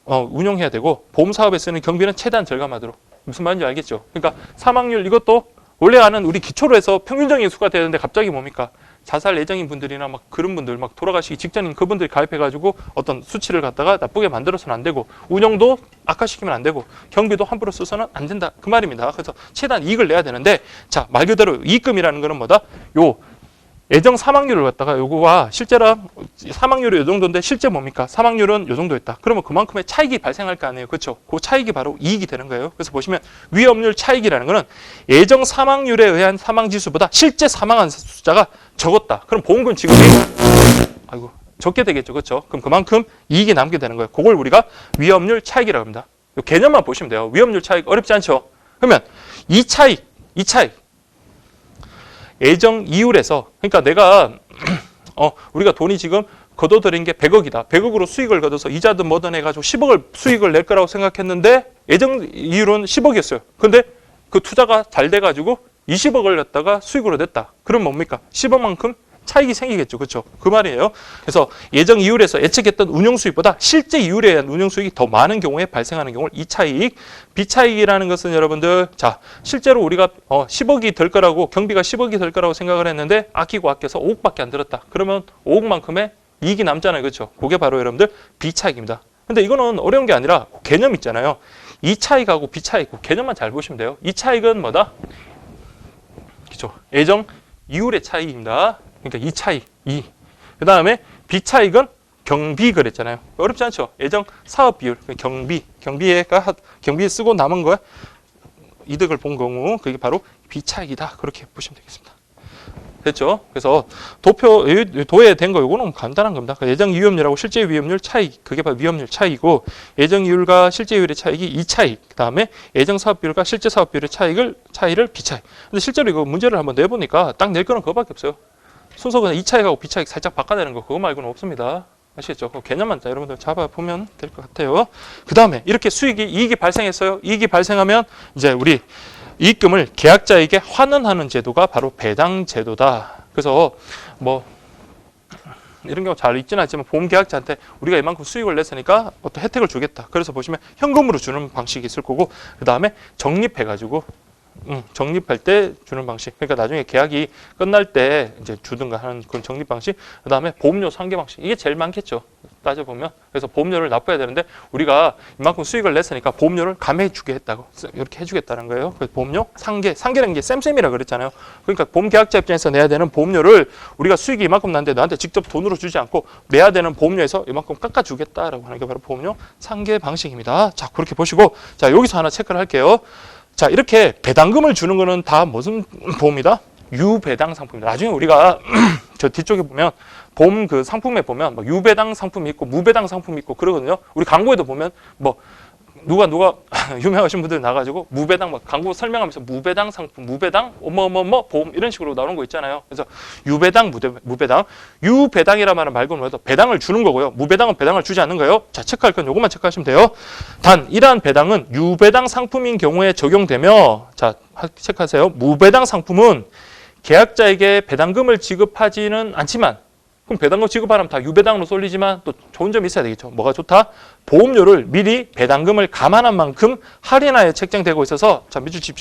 운용해야 되고, 보험 사업에 쓰는 경비는 최대한 절감하도록. 무슨 말인지 알겠죠? 그러니까 사망률 이것도 원래 아는 우리 기초로 해서 평균적인 수가 되는데 갑자기 뭡니까? 자살 예정인 분들이나 막 그런 분들, 막 돌아가시기 직전인 그분들이 가입해가지고 어떤 수치를 갖다가 나쁘게 만들어서는 안 되고, 운영도 악화시키면 안 되고, 경비도 함부로 써서는 안 된다. 그 말입니다. 그래서 최대한 이익을 내야 되는데, 자, 말 그대로 이익금이라는 거는 뭐다? 요 예정 사망률을 갖다가 요거와 실제랑 사망률이 요 정도인데 실제 뭡니까? 사망률은 요 정도였다. 그러면 그만큼의 차익이 발생할 거 아니에요. 그렇죠? 그 차익이 바로 이익이 되는 거예요. 그래서 보시면 위험률 차익이라는 거는 예정 사망률에 의한 사망 지수보다 실제 사망한 숫자가 적었다. 그럼 보험금 지급이 적게 되겠죠. 그렇죠? 그럼 그만큼 이익이 남게 되는 거예요. 그걸 우리가 위험률 차익이라고 합니다. 요 개념만 보시면 돼요. 위험률 차익 어렵지 않죠? 그러면 이 차익 예정 이율에서, 그러니까 내가 우리가 돈이 지금 거둬들인 게 100억이다. 100억으로 수익을 거둬서 이자든 뭐든 해가지고 10억을 수익을 낼 거라고 생각했는데 예정 이율은 10억이었어요. 근데 그 투자가 잘 돼가지고 20억을 갖다가 수익으로 냈다. 그럼 뭡니까? 10억만큼 차익이 생기겠죠. 그렇죠? 그 말이에요. 그래서 예정 이율에서 예측했던 운용 수익보다 실제 이율에 의한 운용 수익이 더 많은 경우에 발생하는 경우를 이차익, 비차익이라는 것은 여러분들, 자, 실제로 우리가 10억이 될 거라고, 경비가 10억이 될 거라고 생각을 했는데 아끼고 아껴서 5억밖에 안 들었다. 그러면 5억만큼의 이익이 남잖아요. 그렇죠? 그게 바로 여러분들 비차익입니다. 근데 이거는 어려운 게 아니라 개념 있잖아요. 이차익하고 비차익, 개념만 잘 보시면 돼요. 이차익은 뭐다? 그렇죠? 예정 이율의 차익입니다. 그러니까 이 차익, 그 다음에 비차익은 경비 그랬잖아요. 어렵지 않죠? 예정 사업 비율, 경비에 쓰고 남은 거에 이득을 본 경우, 그게 바로 비차익이다. 그렇게 보시면 되겠습니다. 됐죠? 그래서 도에 된 거 이거는 간단한 겁니다. 예정 위험률하고 실제 위험률 차이, 그게 바로 위험률 차이고, 예정 이율과 실제 이율의 차익이 이 차이, 그다음에 예정 사업 비율과 실제 사업 비율의 차이를 B 차이. 근데 실제로 이거 문제를 한번 내보니까 딱 낼 거는 그거밖에 없어요. 순서가 이 차익하고 B 차익 살짝 바꿔내는 거, 그거 말고는 없습니다. 아시겠죠? 그 개념만 여러분들 잡아보면 될 것 같아요. 그 다음에 이렇게 이익이 발생했어요. 이익이 발생하면 이제 우리 이익금을 계약자에게 환원하는 제도가 바로 배당 제도다. 그래서 뭐 이런 경우 잘 있지는 않지만 보험계약자한테 우리가 이만큼 수익을 냈으니까 어떤 혜택을 주겠다. 그래서 보시면 현금으로 주는 방식이 있을 거고, 그 다음에 적립해가지고 적립할 때 주는 방식. 그러니까 나중에 계약이 끝날 때 이제 주든가 하는 그런 적립 방식. 그 다음에 보험료 상계 방식. 이게 제일 많겠죠. 따져보면. 그래서 보험료를 납부해야 되는데 우리가 이만큼 수익을 냈으니까 보험료를 감해주게 했다고. 이렇게 해주겠다는 거예요. 그래서 보험료 상계라는 게 쌤쌤이라 그랬잖아요. 그러니까 보험계약자 입장에서 내야 되는 보험료를 우리가 수익이 이만큼 났는데 나한테 직접 돈으로 주지 않고 내야 되는 보험료에서 이만큼 깎아주겠다라고 하는 게 바로 보험료 상계 방식입니다. 자, 그렇게 보시고, 자, 여기서 하나 체크를 할게요. 자, 이렇게 배당금을 주는 거는 다 무슨 보험이다? 유배당 상품입니다. 나중에 우리가 저 뒤쪽에 보면 보험 그 상품에 보면 뭐 유배당 상품이 있고 무배당 상품이 있고 그러거든요. 우리 광고에도 보면 뭐 누가 유명하신 분들 나가지고 무배당 막 광고 설명하면서 무배당 상품, 무배당 어머어머 보험 이런 식으로 나오는 거 있잖아요. 그래서 유배당, 무배당, 유배당이라 말은 말고는 뭐도 배당을 주는 거고요. 무배당은 배당을 주지 않는 거예요. 자, 체크할 건 요것만 체크하시면 돼요. 단 이러한 배당은 유배당 상품인 경우에 적용되며, 자, 체크하세요. 무배당 상품은 계약자에게 배당금을 지급하지는 않지만, 그럼 배당금 지급하려면 다 유배당으로 쏠리지만 또 좋은 점이 있어야 되겠죠. 뭐가 좋다? 보험료를 미리 배당금을 감안한 만큼 할인하여 책정되고 있어서, 자, 밑줄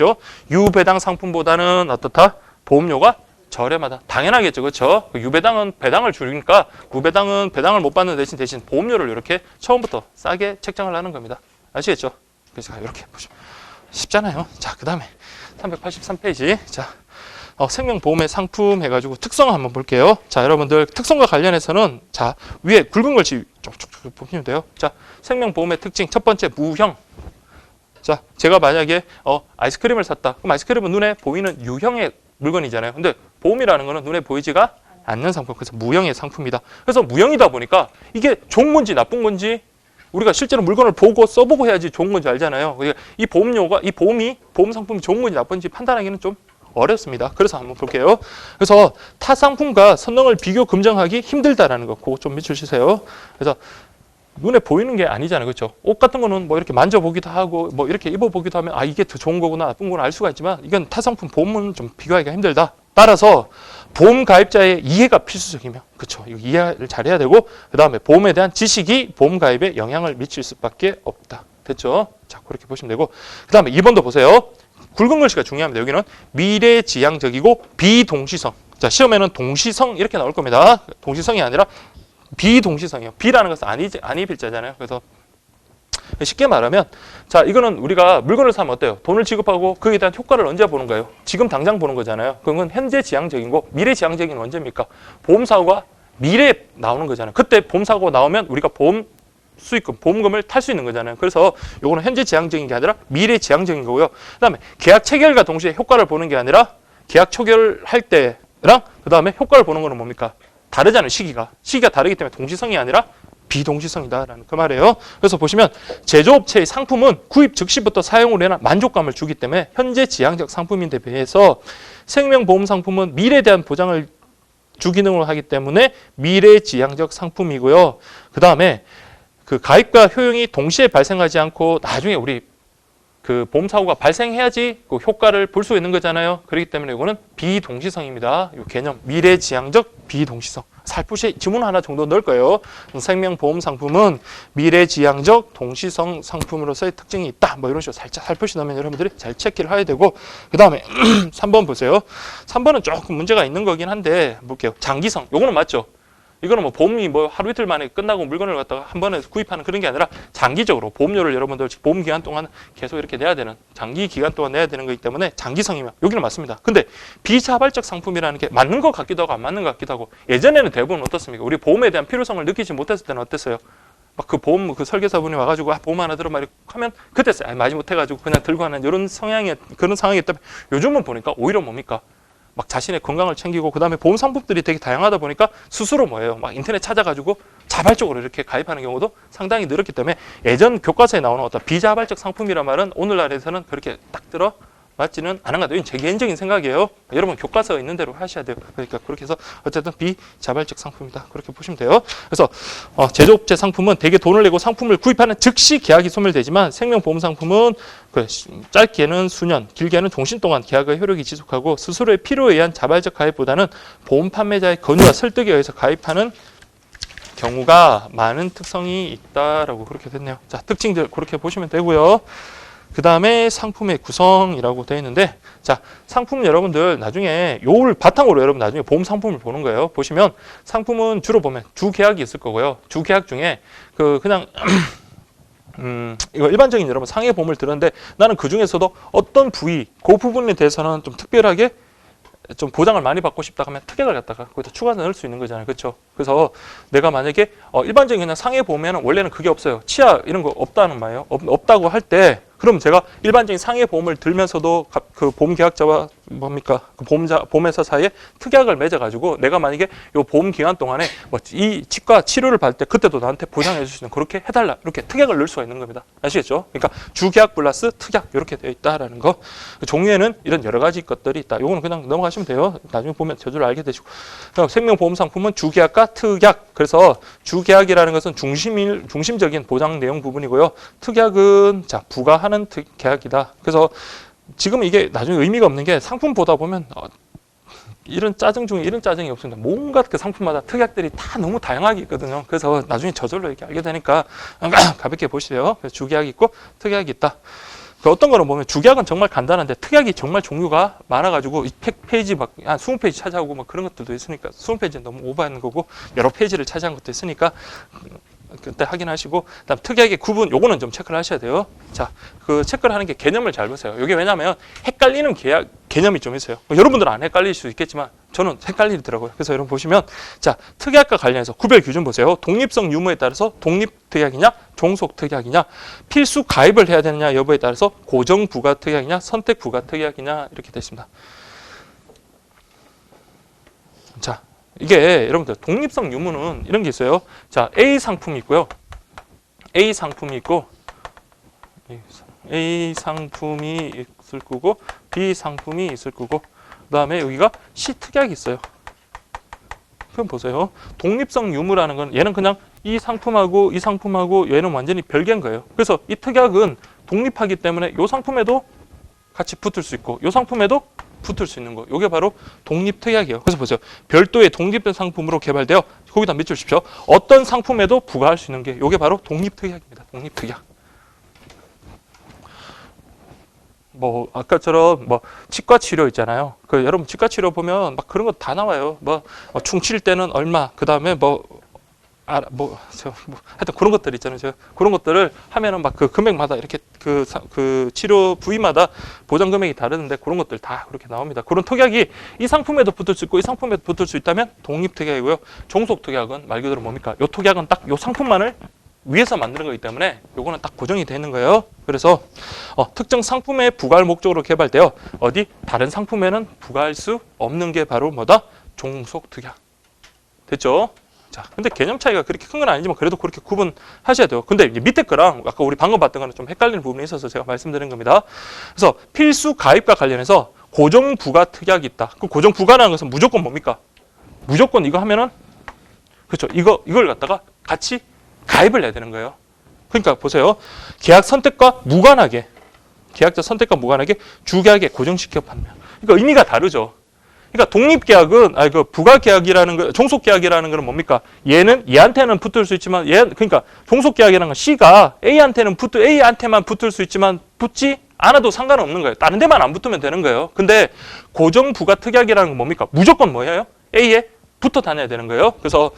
유배당 상품보다는 어떻다? 보험료가 저렴하다. 당연하겠죠. 그렇죠? 유배당은 배당을 주니까 무배당은 배당을 못 받는 대신 보험료를 이렇게 처음부터 싸게 책정을 하는 겁니다. 아시겠죠? 그래서 이렇게 보시면 쉽잖아요. 자, 그 다음에 383페이지. 자, 생명보험의 상품 해가지고 특성 한번 볼게요. 자, 여러분들 특성과 관련해서는 자, 위에 굵은 글씨 쭉쭉쭉 보시면 돼요. 자, 생명보험의 특징 첫 번째 무형. 자, 제가 만약에 아이스크림을 샀다. 그럼 아이스크림은 눈에 보이는 유형의 물건이잖아요. 근데 보험이라는 거는 눈에 보이지가 않는 상품. 그래서 무형의 상품이다. 그래서 무형이다 보니까 이게 좋은 건지 나쁜 건지 우리가 실제로 물건을 보고 써보고 해야지 좋은 건지 알잖아요. 그러니까 이 보험 상품이 좋은 건지 나쁜지 판단하기는 좀 어렵습니다. 그래서 한번 볼게요. 그래서 타 상품과 성능을 비교 검증하기 힘들다라는 거, 그거 좀 밑줄 치세요. 그래서 눈에 보이는 게 아니잖아요. 그렇죠? 옷 같은 거는 뭐 이렇게 만져보기도 하고 뭐 이렇게 입어보기도 하면 아, 이게 더 좋은 거구나 나쁜 거구나 알 수가 있지만 이건 타 상품 보험은 좀 비교하기가 힘들다. 따라서 보험 가입자의 이해가 필수적이며, 그렇죠? 이거 이해를 잘해야 되고, 그 다음에 보험에 대한 지식이 보험 가입에 영향을 미칠 수밖에 없다. 됐죠? 자, 그렇게 보시면 되고, 그 다음에 2번도 보세요. 굵은 글씨가 중요합니다. 여기는 미래지향적이고 비동시성. 자, 시험에는 동시성 이렇게 나올 겁니다. 동시성이 아니라 비동시성이에요. 비라는 것은 아니 필자잖아요. 그래서 쉽게 말하면, 자, 이거는 우리가 물건을 사면 어때요? 돈을 지급하고 거기에 대한 효과를 언제 보는 거예요? 지금 당장 보는 거잖아요. 그건 현재 지향적인 거, 미래 지향적인 건 언제입니까? 보험사고가 미래에 나오는 거잖아요. 그때 보험사고가 나오면 우리가 수익금, 보험금을 탈 수 있는 거잖아요. 그래서 요거는 현재 지향적인 게 아니라 미래 지향적인 거고요. 그다음에 계약 체결과 동시에 효과를 보는 게 아니라 계약 체결할 때랑 그다음에 효과를 보는 거는 뭡니까? 다르잖아요. 시기가 다르기 때문에 동시성이 아니라 비동시성이다라는 그 말이에요. 그래서 보시면 제조업체의 상품은 구입 즉시부터 사용으로 인한 만족감을 주기 때문에 현재 지향적 상품인데 비해서 생명보험 상품은 미래에 대한 보장을 주 기능으로 하기 때문에 미래 지향적 상품이고요. 그 다음에 그 가입과 효용이 동시에 발생하지 않고 나중에 우리 그 보험사고가 발생해야지 그 효과를 볼 수 있는 거잖아요. 그렇기 때문에 이거는 비동시성입니다. 이 개념 미래지향적 비동시성. 살포시 지문 하나 정도 넣을 거예요. 생명보험 상품은 미래지향적 동시성 상품으로서의 특징이 있다. 뭐 이런 식으로 살짝 살포시 넣으면 여러분들이 잘 체크를 해야 되고, 그 다음에 3번 보세요. 3번은 조금 문제가 있는 거긴 한데 볼게요. 장기성. 요거는 맞죠? 이거는 뭐 보험이 뭐 하루 이틀 만에 끝나고 물건을 갖다가 한 번에 구입하는 그런 게 아니라 장기적으로 보험료를 여러분들 보험 기간 동안 계속 이렇게 내야 되는, 장기 기간 동안 내야 되는 거기 때문에 장기성이면 여기는 맞습니다. 근데 비자발적 상품이라는 게 맞는 것 같기도 하고 안 맞는 것 같기도 하고, 예전에는 대부분 어떻습니까? 우리 보험에 대한 필요성을 느끼지 못했을 때는 어땠어요? 막 그 보험 그 설계사분이 와가지고 보험 하나 들어 막 이렇게 하면 그때 마지 못해가지고 그냥 들고 하는 이런 성향의 그런 상황이 있다면, 요즘은 보니까 오히려 뭡니까? 막 자신의 건강을 챙기고 그다음에 보험 상품들이 되게 다양하다 보니까 스스로 뭐예요? 막 인터넷 찾아가지고 자발적으로 이렇게 가입하는 경우도 상당히 늘었기 때문에 예전 교과서에 나오는 어떤 비자발적 상품이란 말은 오늘날에서는 그렇게 딱 들어 맞지는 않은 것 같아요. 이건 제 개인적인 생각이에요. 여러분 교과서에 있는 대로 하셔야 돼요. 그러니까 그렇게 해서 어쨌든 비자발적 상품이다. 그렇게 보시면 돼요. 그래서 제조업체 상품은 대개 돈을 내고 상품을 구입하는 즉시 계약이 소멸되지만 생명보험 상품은 짧게는 수년, 길게는 종신 동안 계약의 효력이 지속하고 스스로의 필요에 의한 자발적 가입보다는 보험 판매자의 권유와 설득에 의해서 가입하는 경우가 많은 특성이 있다라고 그렇게 됐네요. 자, 특징들 그렇게 보시면 되고요. 그 다음에 상품의 구성이라고 되어 있는데, 자, 상품 여러분들 나중에 요를 바탕으로 여러분 나중에 보험 상품을 보는 거예요. 보시면 상품은 주로 보면 주계약이 있을 거고요. 주계약 중에 그냥 이거 일반적인 여러분 상해 보험을 들었는데 나는 그 중에서도 어떤 부위, 그 부분에 대해서는 좀 특별하게 좀 보장을 많이 받고 싶다 하면 특약을 갖다가 거기다 추가 넣을 수 있는 거잖아요. 그렇죠? 그래서 내가 만약에 일반적인 그냥 상해 보험에는 원래는 그게 없어요. 치아 이런 거 없다는 말이에요. 없다고 할 때 그럼 제가 일반적인 상해 보험을 들면서도 그 보험 계약자와 뭡니까? 그 보험회사 사이에 특약을 맺어가지고 내가 만약에 요 보험 기간 동안에 뭐 이 치과 치료를 받을 때 그때도 나한테 보장해 줄 수 있는 그렇게 해달라. 이렇게 특약을 넣을 수가 있는 겁니다. 아시겠죠? 그러니까 주계약 플러스 특약 이렇게 되어 있다라는 거. 종류에는 이런 여러 가지 것들이 있다. 요거는 그냥 넘어가시면 돼요. 나중에 보면 저절로 알게 되시고. 생명보험 상품은 주계약과 특약. 그래서 주계약이라는 것은 중심적인 보장 내용 부분이고요. 특약은 자 부가하는 계약이다. 그래서 지금 이게 나중에 의미가 없는 게 상품 보다 보면 이런 짜증 중에 이런 짜증이 없습니다. 뭔가 그 상품마다 특약들이 다 너무 다양하게 있거든요. 그래서 나중에 저절로 이렇게 알게 되니까 가볍게 보시래요. 그래서 주계약이 있고 특약이 있다. 어떤 거는 보면 주계약은 정말 간단한데 특약이 정말 종류가 많아가지고 이 페이지 막 한 20페이지 차지하고 막 그런 것들도 있으니까 20페이지는 너무 오버하는 거고 여러 페이지를 차지한 것도 있으니까 그때 확인하시고 그다음 특약의 구분 요거는 좀 체크를 하셔야 돼요. 자, 그 체크를 하는 게 개념을 잘 보세요. 이게 왜냐면 헷갈리는 개념이 좀 있어요. 여러분들은 안 헷갈릴 수 있겠지만 저는 헷갈리더라고요. 그래서 여러분 보시면 자, 특약과 관련해서 구별 기준 보세요. 독립성 유무에 따라서 독립 특약이냐, 종속 특약이냐, 필수 가입을 해야 되느냐 여부에 따라서 고정 부가 특약이냐, 선택 부가 특약이냐 이렇게 됐습니다. 자, 이게 여러분들 독립성 유무는 이런 게 있어요. 자, A 상품이 있고요. A 상품이 있고 A 상품이 있을 거고 B 상품이 있을 거고 그다음에 여기가 C 특약이 있어요. 그럼 보세요. 독립성 유무라는 건 얘는 그냥 이 상품하고 이 상품하고 얘는 완전히 별개인 거예요. 그래서 이 특약은 독립하기 때문에 이 상품에도 같이 붙을 수 있고 이 상품에도 붙을 수 있는 거. 이게 바로 독립특약이에요. 그래서 보세요. 별도의 독립된 상품으로 개발되어 거기다 밑줄 칩시오. 어떤 상품에도 부과할 수 있는 게 이게 바로 독립특약입니다. 독립특약. 뭐 아까처럼 뭐 치과 치료 있잖아요. 그 여러분 치과 치료 보면 막 그런 거 다 나와요. 뭐 충칠 때는 얼마, 그 다음에 하여튼 그런 것들 있잖아요. 그런 것들을 하면은 막 그 금액마다 이렇게 그 치료 부위마다 보장 금액이 다르는데 그런 것들 다 그렇게 나옵니다. 그런 특약이 이 상품에도 붙을 수 있고 이 상품에도 붙을 수 있다면 독립 특약이고요. 종속 특약은 말 그대로 뭡니까? 요 특약은 딱 요 상품만을 위해서 만드는 거기 때문에 요거는 딱 고정이 되는 거예요. 그래서 특정 상품에 부과할 목적으로 개발되어 다른 상품에는 부과할 수 없는 게 바로 뭐다? 종속 특약. 됐죠? 자, 근데 개념 차이가 그렇게 큰 건 아니지만 그래도 그렇게 구분하셔야 돼요. 근데 이제 밑에 거랑 아까 우리 방금 봤던 거는 좀 헷갈리는 부분이 있어서 제가 말씀드린 겁니다. 그래서 필수 가입과 관련해서 고정 부가 특약이 있다. 그 고정 부가라는 것은 무조건 뭡니까? 무조건 이거 하면은 그렇죠. 이걸 갖다가 같이 가입을 해야 되는 거예요. 그러니까 보세요. 계약 선택과 무관하게 계약자 선택과 무관하게 주계약에 고정시켜 판매. 그러니까 의미가 다르죠. 그러니까 독립계약은 부가계약이라는 거, 종속계약이라는 거는 뭡니까? 얘한테는 붙을 수 있지만 그러니까 종속계약이라는 건 C가 A한테만 붙을 수 있지만 붙지 않아도 상관없는 거예요. 다른 데만 안 붙으면 되는 거예요. 근데 고정부가특약이라는 건 뭡니까? 무조건 뭐예요? A에 붙어 다녀야 되는 거예요. 그래서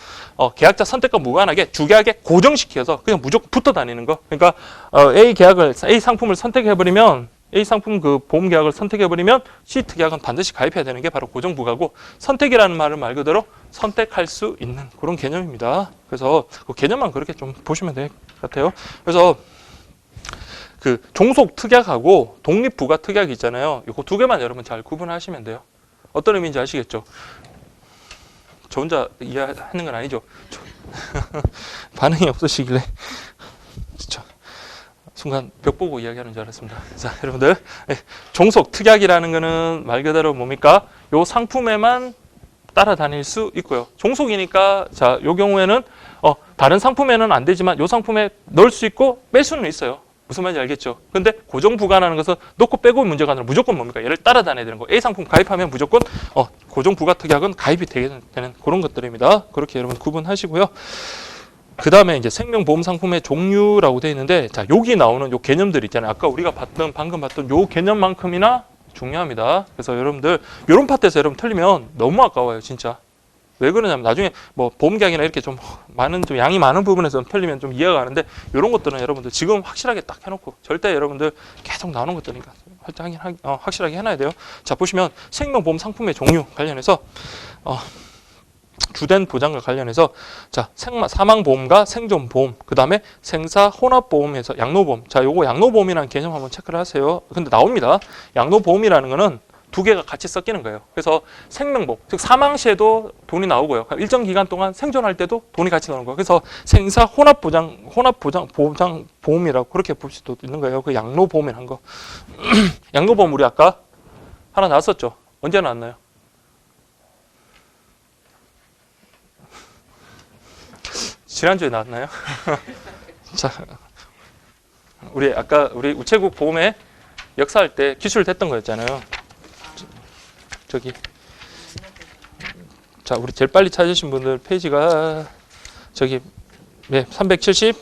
계약자 선택과 무관하게 주계약에 고정시켜서 그냥 무조건 붙어 다니는 거. 그러니까 A 상품을 선택해버리면 A 상품 그 보험 계약을 선택해버리면 C 특약은 반드시 가입해야 되는 게 바로 고정부가고 선택이라는 말은 말 그대로 선택할 수 있는 그런 개념입니다. 그래서 그 개념만 그렇게 좀 보시면 될 것 같아요. 그래서 그 종속 특약하고 독립부가 특약이 있잖아요. 이거 두 개만 여러분 잘 구분하시면 돼요. 어떤 의미인지 아시겠죠? 저 혼자 이해하는 건 아니죠? 반응이 없으시길래 진짜 순간 벽 보고 이야기하는 줄 알았습니다. 자, 여러분들 종속 특약이라는 거는 말 그대로 뭡니까? 요 상품에만 따라다닐 수 있고요. 종속이니까 자, 요 경우에는 다른 상품에는 안 되지만 요 상품에 넣을 수 있고 뺄 수는 있어요. 무슨 말인지 알겠죠? 근데 고정 부가라는 것은 넣고 빼고 문제가 아니라 무조건 뭡니까? 얘를 따라다녀야 되는 거. A 상품 가입하면 무조건 고정 부가 특약은 가입이 되는 그런 것들입니다. 그렇게 여러분 구분하시고요. 그 다음에 이제 생명보험 상품의 종류라고 되어 있는데, 자, 여기 나오는 요 개념들 있잖아요. 아까 우리가 방금 봤던 요 개념만큼이나 중요합니다. 그래서 여러분들, 요런 파트에서 여러분 틀리면 너무 아까워요, 진짜. 왜 그러냐면 나중에 뭐 보험계약이나 이렇게 좀 양이 많은 부분에서 틀리면 좀 이해가 가는데, 요런 것들은 여러분들 지금 확실하게 딱 해놓고, 절대 여러분들 계속 나오는 것들이니까 확실하게 해놔야 돼요. 자, 보시면 생명보험 상품의 종류 관련해서, 주된 보장과 관련해서 자, 사망보험과 생존보험, 그 다음에 생사 혼합보험에서 양로보험. 자, 요거 양로보험이라는 개념 한번 체크를 하세요. 근데 나옵니다. 양로보험이라는 거는 두 개가 같이 섞이는 거예요. 그래서 생명보험, 즉 사망 시에도 돈이 나오고요. 일정 기간 동안 생존할 때도 돈이 같이 나오는 거예요. 그래서 생사 혼합보험이라고 그렇게 볼 수도 있는 거예요. 그 양로보험이라는 거. 양로보험 우리 아까 하나 나왔었죠. 언제 나왔나요? 지난주에 나왔나요? 자, 우리 아까 우리 우체국 보험에 역사할 때 기술됐던 거였잖아요. 저기. 자, 우리 제일 빨리 찾으신 분들 페이지가 저기 373페이지,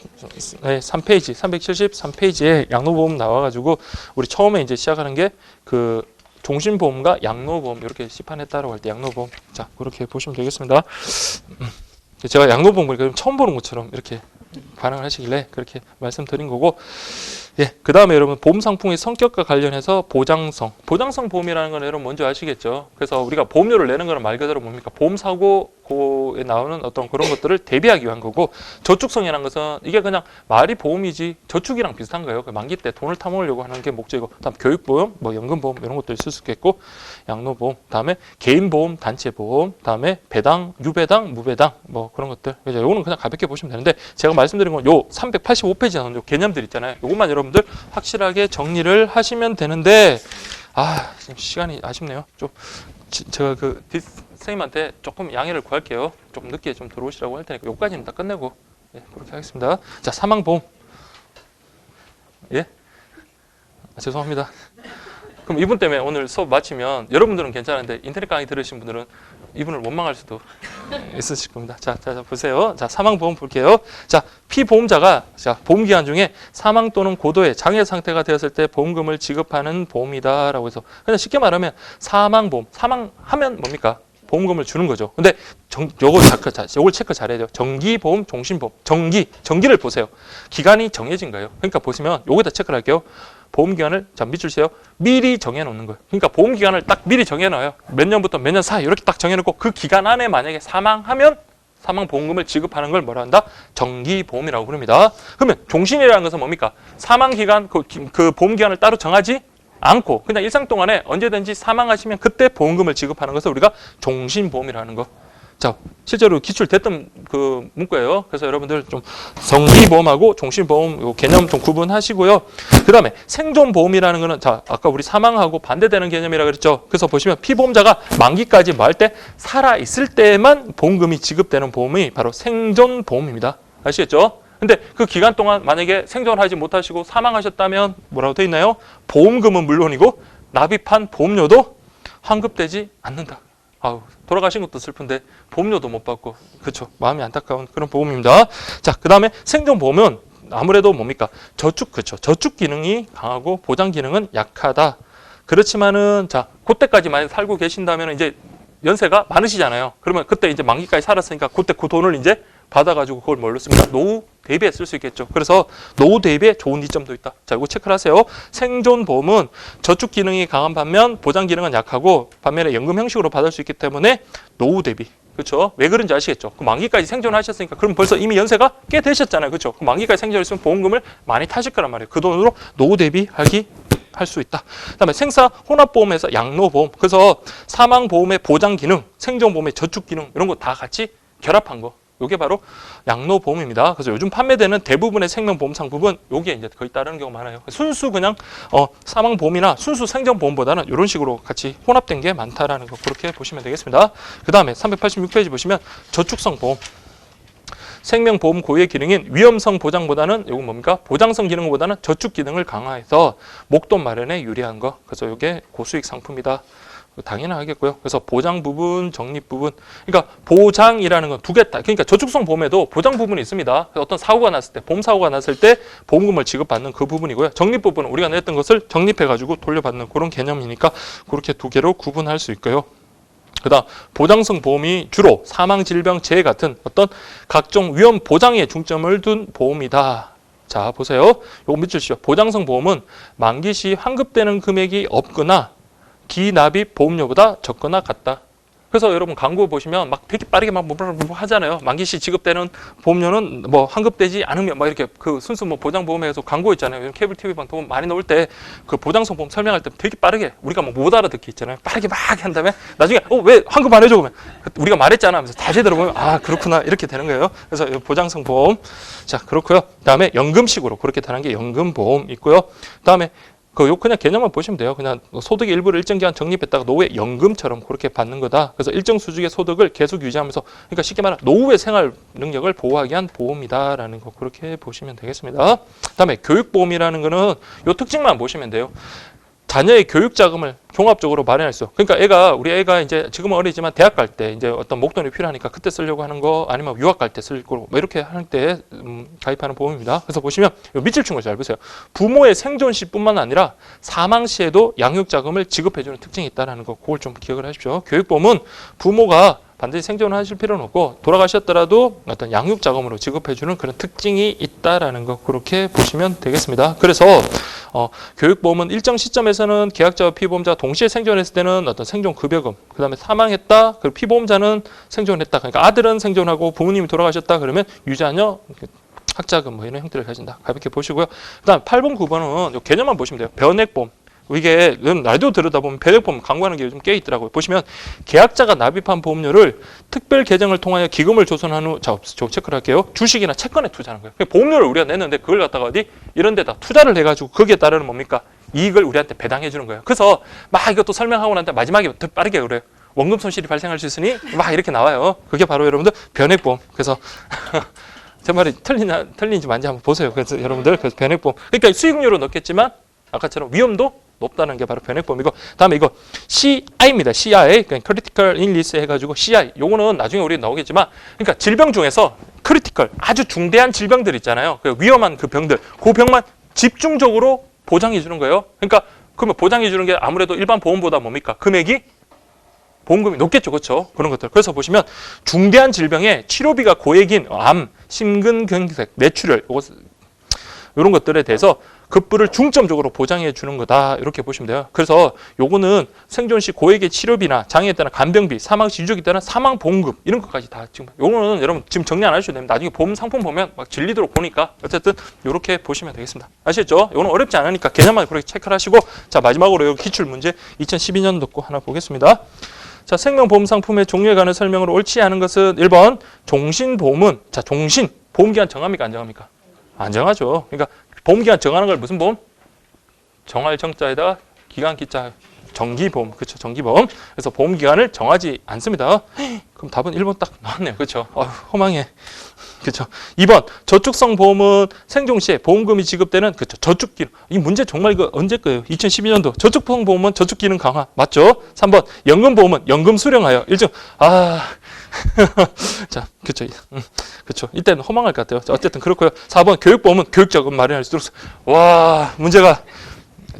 373페이지에 양로보험 나와가지고 우리 처음에 이제 시작하는 게 그 종신보험과 양로보험 이렇게 시판했다라고 할 때 양로보험. 자, 그렇게 보시면 되겠습니다. 제가 양로보험을 처음 보는 것처럼 이렇게 반응을 하시길래 그렇게 말씀드린 거고, 예, 그 다음에 여러분 보험 상품의 성격과 관련해서 보장성 보험이라는 건 여러분 먼저 아시겠죠? 그래서 우리가 보험료를 내는 거는 말 그대로 뭡니까? 보험 사고에 나오는 어떤 그런 것들을 대비하기 위한 거고, 저축성이라는 것은 이게 그냥 말이 보험이지 저축이랑 비슷한 거예요. 만기 때 돈을 타먹으려고 하는 게 목적이고, 다음 교육보험, 뭐 연금보험 이런 것도 있을 수 있겠고, 양로보험, 다음에 개인보험, 단체보험, 다음에 배당, 유배당, 무배당 뭐 그런 것들. 그래서 요거는 그냥 가볍게 보시면 되는데, 제가 말씀드린 건 요 385페이지에 나오는 요 개념들 있잖아요. 요것만 여러분들 확실하게 정리를 하시면 되는데, 지금 시간이 아쉽네요. 좀 제가 그 선생님한테 조금 양해를 구할게요. 조금 늦게 좀 들어오시라고 할 테니까 요까지는 다 끝내고, 예, 그렇게 하겠습니다. 자, 사망보험. 예? 죄송합니다. 그럼 이분 때문에 오늘 수업 마치면 여러분들은 괜찮은데 인터넷 강의 들으신 분들은 이분을 원망할 수도 있으실 겁니다. 자, 보세요. 자, 사망보험 볼게요. 자, 피보험자가 보험기간 중에 사망 또는 고도의 장애 상태가 되었을 때 보험금을 지급하는 보험이다라고 해서, 그냥 쉽게 말하면 사망보험, 사망하면 뭡니까? 보험금을 주는 거죠. 근데 요걸 체크 잘해야 돼요. 정기보험, 종신보험. 정기를 보세요. 기간이 정해진 거예요. 그러니까 보시면 요거다 체크를 할게요. 보험기간을 밑줄 세요. 미리 정해놓는 거예요. 그러니까 보험기간을 딱 미리 정해놔요. 몇 년부터 몇 년 사이 이렇게 딱 정해놓고, 그 기간 안에 만약에 사망하면 사망보험금을 지급하는 걸 뭐라 한다? 정기보험이라고 부릅니다. 그러면 종신이라는 것은 뭡니까? 사망기간, 그 보험기간을 따로 정하지 않고 그냥 일상 동안에 언제든지 사망하시면 그때 보험금을 지급하는 것을 우리가 종신보험이라는 거. 자, 실제로 기출됐던 그 문구예요. 그래서 여러분들 좀 정기보험하고 종신보험 요 개념 좀 구분하시고요. 그 다음에 생존보험이라는 거는, 자, 아까 우리 사망하고 반대되는 개념이라 그랬죠. 그래서 보시면 피보험자가 만기까지 뭐 할 때 살아있을 때만 보험금이 지급되는 보험이 바로 생존보험입니다. 아시겠죠? 근데 그 기간 동안 만약에 생존하지 못하시고 사망하셨다면 뭐라고 돼 있나요? 보험금은 물론이고 납입한 보험료도 환급되지 않는다. 돌아가신 것도 슬픈데 보험료도 못 받고, 그렇죠? 마음이 안타까운 그런 보험입니다. 자, 그 다음에 생존보험은 아무래도 뭡니까? 그렇죠? 저축 기능이 강하고 보장 기능은 약하다. 그렇지만은, 자, 그때까지 만약 살고 계신다면 이제 연세가 많으시잖아요. 그러면 그때 이제 만기까지 살았으니까 그때 그 돈을 이제 받아가지고 그걸 뭘로 씁니까? 노후 대비에 쓸 수 있겠죠. 그래서 노후 대비에 좋은 이점도 있다. 자, 이거 체크를 하세요. 생존보험은 저축 기능이 강한 반면 보장 기능은 약하고, 반면에 연금 형식으로 받을 수 있기 때문에 노후 대비. 그렇죠? 왜 그런지 아시겠죠? 그 만기까지 생존하셨으니까 그럼 벌써 이미 연세가 꽤 되셨잖아요. 그렇죠? 그 만기까지 생존했으면 보험금을 많이 타실 거란 말이에요. 그 돈으로 노후 대비하기 가입할 수 있다. 그다음에 생사 혼합보험에서 양로보험. 그래서 사망보험의 보장 기능, 생존보험의 저축 기능 이런 거 다 같이 결합한 거. 요게 바로 양로보험입니다. 그래서 요즘 판매되는 대부분의 생명보험 상품은 요게 이제 거의 따르는 경우가 많아요. 순수 그냥 사망보험이나 순수 생존보험보다는 이런 식으로 같이 혼합된 게 많다라는 거 그렇게 보시면 되겠습니다. 그 다음에 386페이지 보시면 저축성 보험. 생명보험 고유의 기능인 위험성 보장보다는 이건 뭡니까? 보장성 기능보다는 저축 기능을 강화해서 목돈 마련에 유리한 거. 그래서 이게 고수익 상품이다. 당연하겠고요. 그래서 보장 부분, 적립 부분. 그러니까 보장이라는 건 두 개 다. 그러니까 저축성 보험에도 보장 부분이 있습니다. 어떤 사고가 났을 때, 보험 사고가 났을 때 보험금을 지급받는 그 부분이고요. 적립 부분은 우리가 냈던 것을 적립해가지고 돌려받는 그런 개념이니까 그렇게 두 개로 구분할 수 있고요. 그다음 보장성 보험이 주로 사망, 질병, 재해 같은 어떤 각종 위험 보장에 중점을 둔 보험이다. 자 보세요. 요거 밑줄치죠. 보장성 보험은 만기 시 환급되는 금액이 없거나 기납입 보험료보다 적거나 같다. 그래서 여러분 광고 보시면 막 되게 빠르게 막 하잖아요. 만기 시 지급되는 보험료는 뭐 환급되지 않으면 막 이렇게 그 순수 뭐 보장보험에서 광고 있잖아요. 케이블 TV 방송 많이 나올 때 그 보장성 보험 설명할 때 되게 빠르게 우리가 뭐 못 알아듣기 있잖아요. 빠르게 막 한 다음에 나중에 왜 환급 안 해줘 그러면 우리가 말했잖아 하면서 다시 들어보면 아 그렇구나 이렇게 되는 거예요. 그래서 보장성 보험 자 그렇고요. 그다음에 연금식으로 그렇게 되는 게 연금보험 있고요. 그다음에 그냥 개념만 보시면 돼요. 그냥 소득의 일부를 일정 기간 적립했다가 노후에 연금처럼 그렇게 받는 거다. 그래서 일정 수준의 소득을 계속 유지하면서 그러니까 쉽게 말하면 노후의 생활 능력을 보호하기 위한 보험이다라는 거 그렇게 보시면 되겠습니다. 그다음에 교육보험이라는 거는 요 특징만 보시면 돼요. 자녀의 교육 자금을 종합적으로 마련할 수. 그러니까 우리 애가 이제 지금은 어리지만 대학 갈 때 이제 어떤 목돈이 필요하니까 그때 쓰려고 하는 거 아니면 유학 갈 때 쓸 거고 뭐 이렇게 할 때 가입하는 보험입니다. 그래서 보시면 요 밑줄 친 거 잘 보세요. 부모의 생존 시뿐만 아니라 사망 시에도 양육 자금을 지급해주는 특징이 있다는 거 그걸 좀 기억을 하십시오. 교육보험은 부모가 반드시 생존을 하실 필요는 없고 돌아가셨더라도 어떤 양육 자금으로 지급해주는 그런 특징이 있다라는 거 그렇게 보시면 되겠습니다. 그래서 교육보험은 일정 시점에서는 계약자와 피보험자가 동시에 생존했을 때는 어떤 생존급여금, 그 다음에 사망했다, 그리고 피보험자는 생존했다. 그러니까 아들은 생존하고 부모님이 돌아가셨다 그러면 유자녀 학자금 뭐 이런 형태를 가진다. 가볍게 보시고요. 그다음 8번, 9번은 요 개념만 보시면 돼요. 변액보험. 이게 라디오 들으다 보면 변액보험 광고하는 게 요즘 꽤 있더라고요. 보시면 계약자가 납입한 보험료를 특별 계정을 통하여 기금을 조성한 후 자, 체크를 할게요. 주식이나 채권에 투자하는 거예요. 보험료를 우리가 냈는데 그걸 갖다가 어디 이런 데다 투자를 해가지고 거기에 따르는 뭡니까? 이익을 우리한테 배당해 주는 거예요. 그래서 막 이것도 설명하고 난 다음에 마지막에 더 빠르게 그래요. 원금 손실이 발생할 수 있으니 막 이렇게 나와요. 그게 바로 여러분들 변액보험. 그래서 제 말이 틀린지 많이 한번 보세요. 그래서 여러분들 그래서 변액보험. 그러니까 수익률은 넣겠지만 아까처럼 위험도 높다는 게 바로 변액보험이고 다음에 이거 CI입니다. CI 그러니까 Critical Illness 해가지고 CI 요거는 나중에 우리 나오겠지만 그러니까 질병 중에서 크리티컬 아주 중대한 질병들 있잖아요. 그 위험한 그 병들 그 병만 집중적으로 보장해 주는 거예요. 그러니까 그러면 보장해 주는 게 아무래도 일반 보험보다 뭡니까? 금액이 보험금이 높겠죠. 그렇죠? 그런 것들. 그래서 보시면 중대한 질병의 치료비가 고액인 암, 심근경색, 뇌출혈 이런 것들에 대해서 급부를 중점적으로 보장해 주는 거다. 이렇게 보시면 돼요. 그래서 요거는 생존 시 고액의 치료비나 장애에 따른 간병비, 사망 시 유족에 따른 사망 보험금 이런 것까지 다 지금 요거는 여러분 지금 정리 안 하셔도 됩니다. 나중에 보험 상품 보면 막 질리도록 보니까 어쨌든 이렇게 보시면 되겠습니다. 아시겠죠? 요거는 어렵지 않으니까 개념만 그렇게 체크를 하시고 자 마지막으로 요 기출 문제 2012년도 거 하나 보겠습니다. 자 생명보험 상품의 종류에 관한 설명으로 옳지 않은 것은 1번 종신보험은 자 종신 보험기간 정합니까 안 정합니까? 안 정하죠. 그러니까 보험기간 정하는 걸 무슨 보험? 정할 정자에다가 기간 기자 정기보험. 그렇죠. 정기보험. 그래서 보험기간을 정하지 않습니다. 그럼 답은 1번 딱 나왔네요. 그렇죠. 허망해. 그렇죠. 2번 저축성 보험은 생존 시에 보험금이 지급되는 그렇죠. 저축기능. 이 문제 정말 이거 언제 거예요? 2012년도. 저축성 보험은 저축기능 강화. 맞죠? 3번 연금보험은 연금 수령하여 일정 자, 그렇죠. 그렇죠. 이때는 허망할 것 같아요. 자, 어쨌든 그렇고요. 4번 교육보험은 교육자금 마련할 수 있도록. 와, 문제가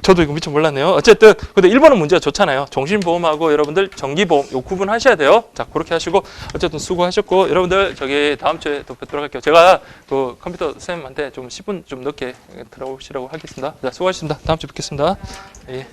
저도 이거 미처 몰랐네요. 어쨌든 근데 1번은 문제가 좋잖아요. 종신보험하고 여러분들 정기보험 요 구분하셔야 돼요. 자, 그렇게 하시고 어쨌든 수고하셨고 여러분들 저기 다음 주에 또 뵙도록 할게요. 제가 그 컴퓨터 쌤한테 좀 10분 좀 늦게 들어오시라고 하겠습니다. 자, 수고하셨습니다. 다음 주에 뵙겠습니다. 예.